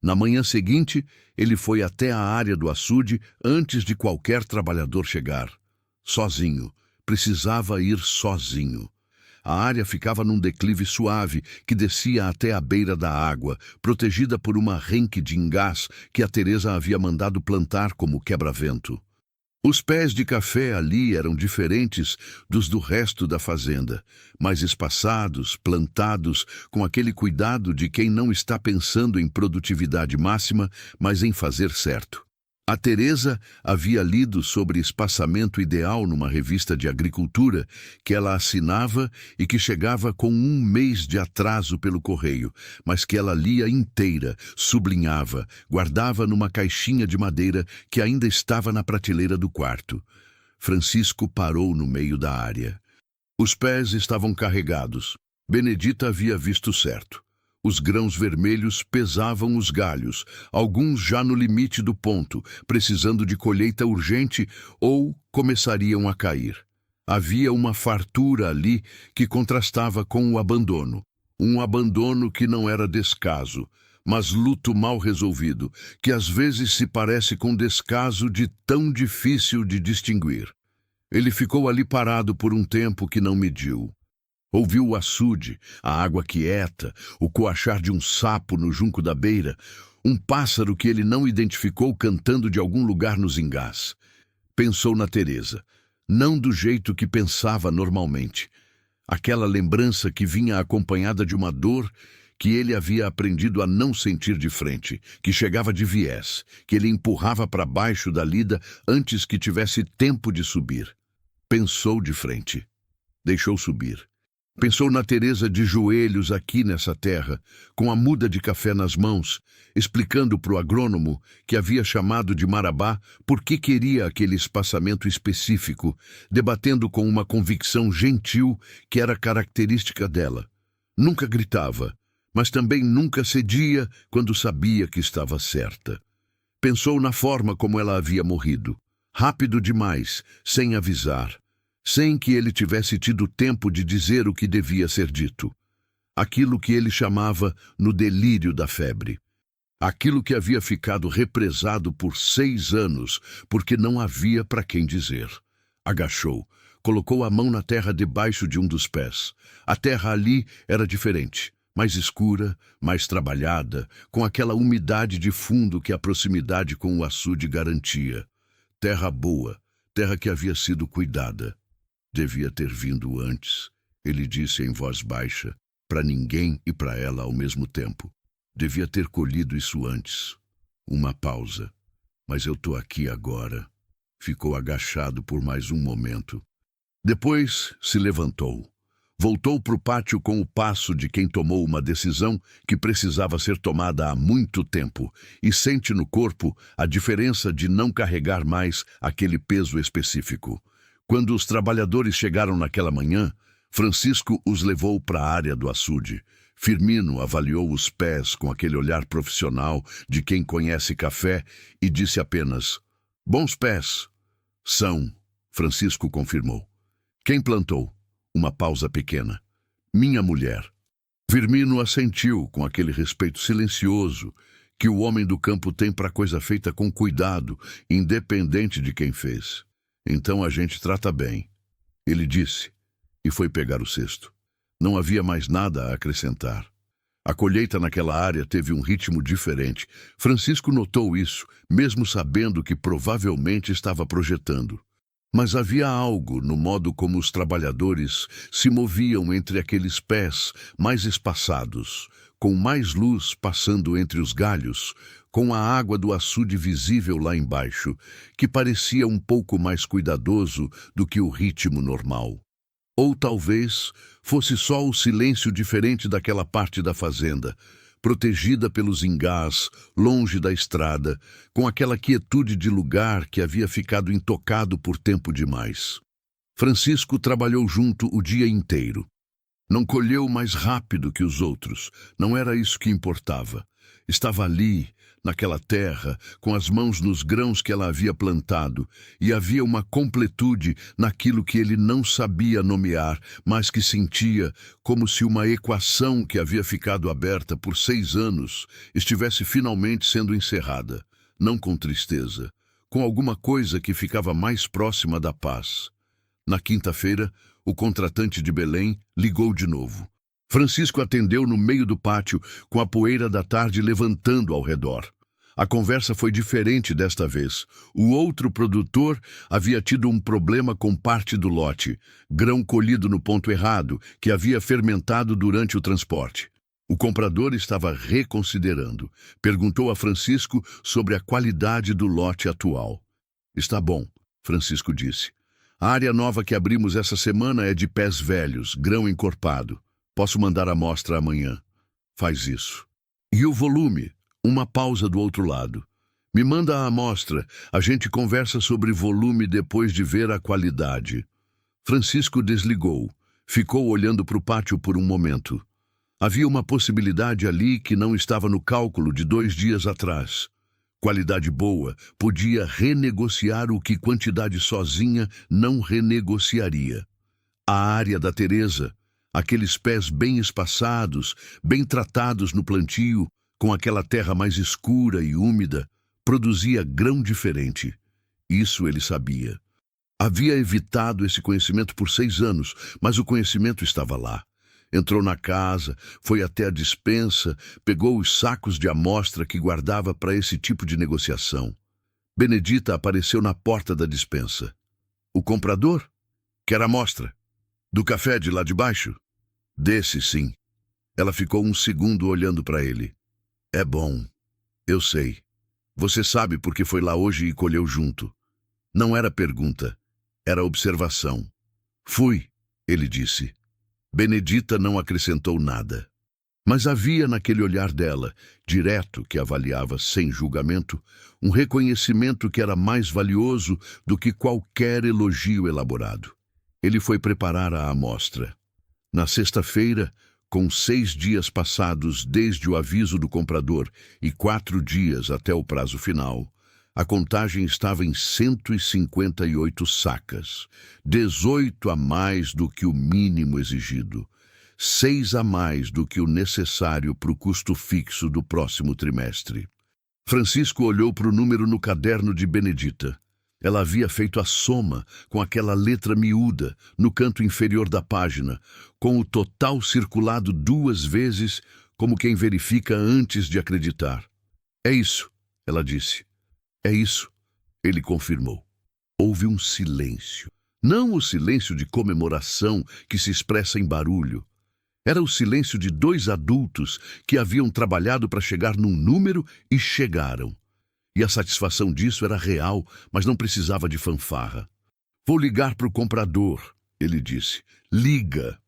Na manhã seguinte, ele foi até a área do açude antes de qualquer trabalhador chegar. sozinho. Precisava ir sozinho. A área ficava num declive suave que descia até a beira da água, protegida por uma renque de engás que a Teresa havia mandado plantar como quebra-vento. Os pés de café ali eram diferentes dos do resto da fazenda, mais espaçados, plantados, com aquele cuidado de quem não está pensando em produtividade máxima, mas em fazer certo. A Teresa havia lido sobre espaçamento ideal numa revista de agricultura que ela assinava e que chegava com 1 mês de atraso pelo correio, mas que ela lia inteira, sublinhava, guardava numa caixinha de madeira que ainda estava na prateleira do quarto. Francisco parou no meio da área. Os pés estavam carregados. Benedita havia visto certo. Os grãos vermelhos pesavam os galhos, alguns já no limite do ponto, precisando de colheita urgente ou começariam a cair. Havia uma fartura ali que contrastava com o abandono. Um abandono que não era descaso, mas luto mal resolvido, que às vezes se parece com descaso de tão difícil de distinguir. Ele ficou ali parado por um tempo que não mediu. Ouviu o açude, a água quieta, o coachar de um sapo no junco da beira, um pássaro que ele não identificou cantando de algum lugar nos engás. Pensou na Teresa, não do jeito que pensava normalmente. Aquela lembrança que vinha acompanhada de uma dor que ele havia aprendido a não sentir de frente, que chegava de viés, que ele empurrava para baixo da lida antes que tivesse tempo de subir. Pensou de frente. Deixou subir. Pensou na Teresa de joelhos aqui nessa terra, com a muda de café nas mãos, explicando para o agrônomo, que havia chamado de Marabá, por que queria aquele espaçamento específico, debatendo com uma convicção gentil que era característica dela. Nunca gritava, mas também nunca cedia quando sabia que estava certa. Pensou na forma como ela havia morrido, rápido demais, sem avisar. Sem que ele tivesse tido tempo de dizer o que devia ser dito. Aquilo que ele chamava no delírio da febre. Aquilo que havia ficado represado por 6 anos, porque não havia para quem dizer. Agachou, colocou a mão na terra debaixo de um dos pés. A terra ali era diferente, mais escura, mais trabalhada, com aquela umidade de fundo que a proximidade com o açude garantia. Terra boa, terra que havia sido cuidada. Devia ter vindo antes, ele disse em voz baixa, para ninguém e para ela ao mesmo tempo. Devia ter colhido isso antes. Uma pausa. Mas eu tô aqui agora. Ficou agachado por mais um momento. Depois se levantou. Voltou para o pátio com o passo de quem tomou uma decisão que precisava ser tomada há muito tempo e sente no corpo a diferença de não carregar mais aquele peso específico. Quando os trabalhadores chegaram naquela manhã, Francisco os levou para a área do açude. Firmino avaliou os pés com aquele olhar profissional de quem conhece café e disse apenas, "Bons pés." "São", Francisco confirmou. "Quem plantou?" Uma pausa pequena. "Minha mulher." Firmino assentiu com aquele respeito silencioso que o homem do campo tem para coisa feita com cuidado, independente de quem fez. "Então a gente trata bem", ele disse, e foi pegar o cesto. Não havia mais nada a acrescentar. A colheita naquela área teve um ritmo diferente. Francisco notou isso, mesmo sabendo que provavelmente estava projetando. Mas havia algo no modo como os trabalhadores se moviam entre aqueles pés mais espaçados, com mais luz passando entre os galhos, com a água do açude visível lá embaixo, que parecia um pouco mais cuidadoso do que o ritmo normal. Ou talvez fosse só o silêncio diferente daquela parte da fazenda, protegida pelos engás, longe da estrada, com aquela quietude de lugar que havia ficado intocado por tempo demais. Francisco trabalhou junto o dia inteiro. Não colheu mais rápido que os outros, não era isso que importava. Estava ali, naquela terra, com as mãos nos grãos que ela havia plantado, e havia uma completude naquilo que ele não sabia nomear, mas que sentia como se uma equação que havia ficado aberta por 6 anos estivesse finalmente sendo encerrada, não com tristeza, com alguma coisa que ficava mais próxima da paz. Na quinta-feira, o contratante de Belém ligou de novo. Francisco atendeu no meio do pátio, com a poeira da tarde levantando ao redor. A conversa foi diferente desta vez. O outro produtor havia tido um problema com parte do lote, grão colhido no ponto errado, que havia fermentado durante o transporte. O comprador estava reconsiderando. Perguntou a Francisco sobre a qualidade do lote atual. Está bom, Francisco disse. A área nova que abrimos essa semana é de pés velhos, grão encorpado. Posso mandar a amostra amanhã. Faz isso. E o volume? Uma pausa do outro lado. Me manda a amostra. A gente conversa sobre volume depois de ver a qualidade. Francisco desligou. Ficou olhando para o pátio por um momento. Havia uma possibilidade ali que não estava no cálculo de 2 dias atrás. Qualidade boa podia renegociar o que quantidade sozinha não renegociaria. A área da Teresa, aqueles pés bem espaçados, bem tratados no plantio, com aquela terra mais escura e úmida, produzia grão diferente. Isso ele sabia. Havia evitado esse conhecimento por 6 anos, mas o conhecimento estava lá. Entrou na casa, foi até a despensa, pegou os sacos de amostra que guardava para esse tipo de negociação. Benedita apareceu na porta da despensa. O comprador? Quer amostra? Do café de lá de baixo? Desse, sim. Ela ficou um segundo olhando para ele. É bom. Eu sei. Você sabe porque foi lá hoje e colheu junto. Não era pergunta, era observação. Fui, ele disse. Benedita não acrescentou nada. Mas havia naquele olhar dela, direto, que avaliava sem julgamento, um reconhecimento que era mais valioso do que qualquer elogio elaborado. Ele foi preparar a amostra. Na sexta-feira, com 6 dias passados desde o aviso do comprador e 4 dias até o prazo final, a contagem estava em 158 sacas, 18 a mais do que o mínimo exigido, 6 a mais do que o necessário para o custo fixo do próximo trimestre. Francisco olhou para o número no caderno de Benedita. Ela havia feito a soma com aquela letra miúda no canto inferior da página, com o total circulado 2 vezes, como quem verifica antes de acreditar. É isso, ela disse. É isso, ele confirmou. Houve um silêncio. Não o silêncio de comemoração que se expressa em barulho. Era o silêncio de 2 adultos que haviam trabalhado para chegar num número e chegaram. E a satisfação disso era real, mas não precisava de fanfarra. Vou ligar para o comprador, ele disse. Liga.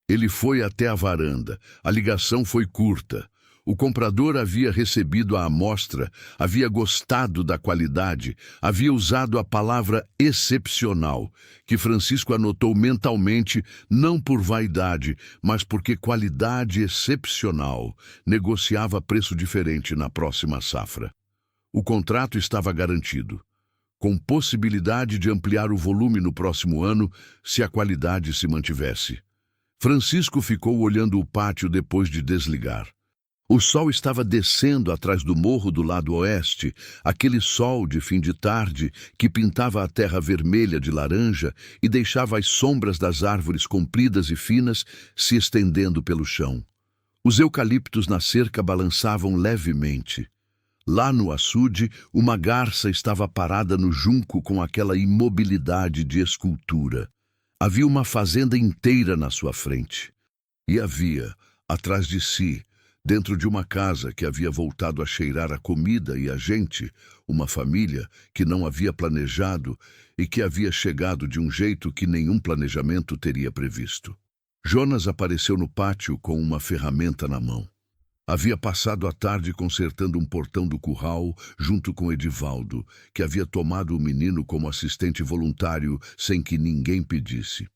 Ele foi até a varanda. A ligação foi curta. O comprador havia recebido a amostra, havia gostado da qualidade, havia usado a palavra excepcional, que Francisco anotou mentalmente, não por vaidade, mas porque qualidade excepcional negociava preço diferente na próxima safra. O contrato estava garantido, com possibilidade de ampliar o volume no próximo ano se a qualidade se mantivesse. Francisco ficou olhando o pátio depois de desligar. O sol estava descendo atrás do morro do lado oeste, aquele sol de fim de tarde que pintava a terra vermelha de laranja e deixava as sombras das árvores compridas e finas se estendendo pelo chão. Os eucaliptos na cerca balançavam levemente. Lá no açude, uma garça estava parada no junco com aquela imobilidade de escultura. Havia uma fazenda inteira na sua frente. E havia, atrás de si, dentro de uma casa que havia voltado a cheirar a comida e a gente, uma família que não havia planejado e que havia chegado de um jeito que nenhum planejamento teria previsto. Jonas apareceu no pátio com uma ferramenta na mão. Havia passado a tarde consertando um portão do curral junto com Edivaldo, que havia tomado o menino como assistente voluntário sem que ninguém pedisse.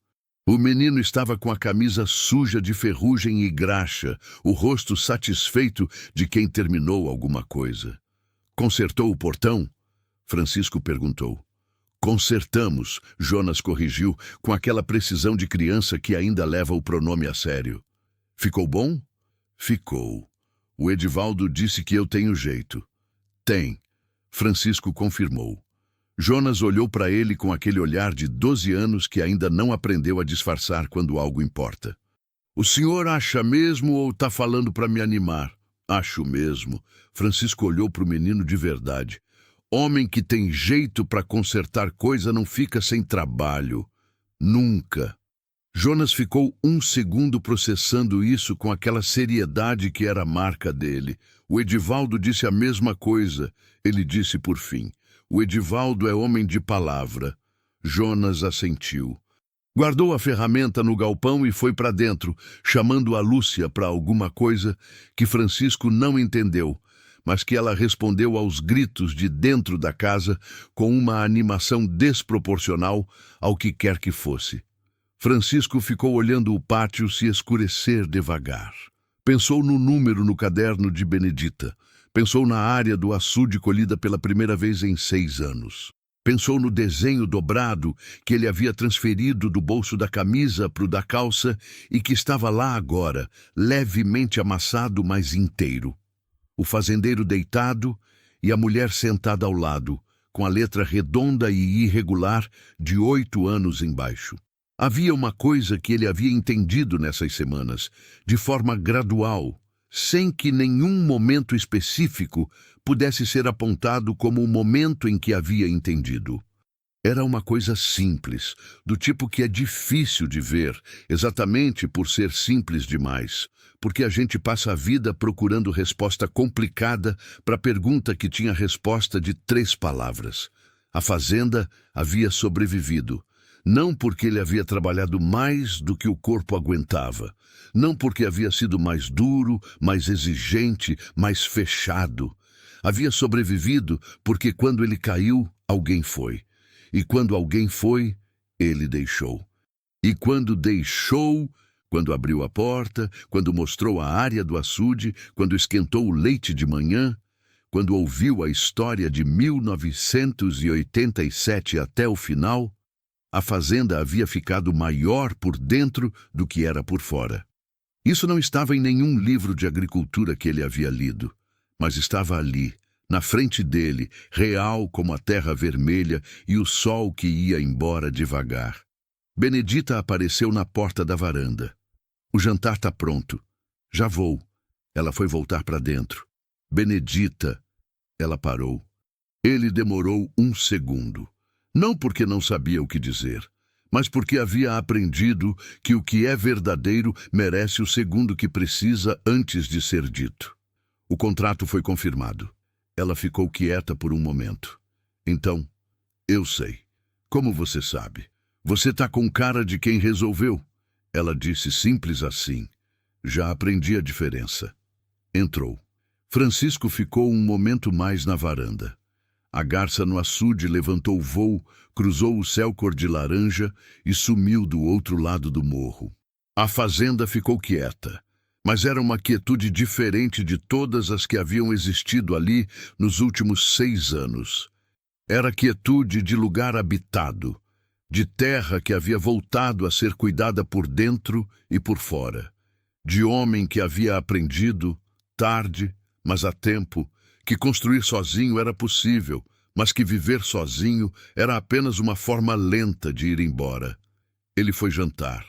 O menino estava com a camisa suja de ferrugem e graxa, o rosto satisfeito de quem terminou alguma coisa. Consertou o portão? Francisco perguntou. Consertamos, Jonas corrigiu, com aquela precisão de criança que ainda leva o pronome a sério. Ficou bom? Ficou. O Edivaldo disse que eu tenho jeito. Tem. Francisco confirmou. Jonas olhou para ele com aquele olhar de 12 anos que ainda não aprendeu a disfarçar quando algo importa. O senhor acha mesmo ou está falando para me animar? Acho mesmo. Francisco olhou para o menino de verdade. Homem que tem jeito para consertar coisa não fica sem trabalho. Nunca. Jonas ficou um segundo processando isso com aquela seriedade que era a marca dele. O Edivaldo disse a mesma coisa. Ele disse por fim: o Edivaldo é homem de palavra. Jonas assentiu. Guardou a ferramenta no galpão e foi para dentro, chamando a Lúcia para alguma coisa que Francisco não entendeu, mas que ela respondeu aos gritos de dentro da casa com uma animação desproporcional ao que quer que fosse. Francisco ficou olhando o pátio se escurecer devagar. Pensou no número no caderno de Benedita. Pensou na área do açude colhida pela primeira vez em 6 anos. Pensou no desenho dobrado que ele havia transferido do bolso da camisa para o da calça e que estava lá agora, levemente amassado, mas inteiro. O fazendeiro deitado e a mulher sentada ao lado, com a letra redonda e irregular de 8 anos embaixo. Havia uma coisa que ele havia entendido nessas semanas, de forma gradual, sem que nenhum momento específico pudesse ser apontado como o momento em que havia entendido. Era uma coisa simples, do tipo que é difícil de ver, exatamente por ser simples demais, porque a gente passa a vida procurando resposta complicada para a pergunta que tinha resposta de 3 palavras. A fazenda havia sobrevivido. Não porque ele havia trabalhado mais do que o corpo aguentava, não porque havia sido mais duro, mais exigente, mais fechado. Havia sobrevivido porque quando ele caiu, alguém foi. E quando alguém foi, ele deixou. E quando deixou, quando abriu a porta, quando mostrou a área do açude, quando esquentou o leite de manhã, quando ouviu a história de 1987 até o final, a fazenda havia ficado maior por dentro do que era por fora. Isso não estava em nenhum livro de agricultura que ele havia lido, mas estava ali, na frente dele, real como a terra vermelha e o sol que ia embora devagar. Benedita apareceu na porta da varanda. O jantar está pronto. Já vou. Ela foi voltar para dentro. Benedita. Ela parou. Ele demorou 1 segundo. Não porque não sabia o que dizer, mas porque havia aprendido que o que é verdadeiro merece o segundo que precisa antes de ser dito. O contrato foi confirmado. Ela ficou quieta por um momento. Então, eu sei. Como você sabe? Você tá com cara de quem resolveu. Ela disse simples assim. Já aprendi a diferença. Entrou. Francisco ficou um momento mais na varanda. A garça no açude levantou voo, cruzou o céu cor de laranja e sumiu do outro lado do morro. A fazenda ficou quieta, mas era uma quietude diferente de todas as que haviam existido ali nos últimos 6 anos. Era quietude de lugar habitado, de terra que havia voltado a ser cuidada por dentro e por fora, de homem que havia aprendido, tarde, mas a tempo, que construir sozinho era possível, mas que viver sozinho era apenas uma forma lenta de ir embora. Ele foi jantar.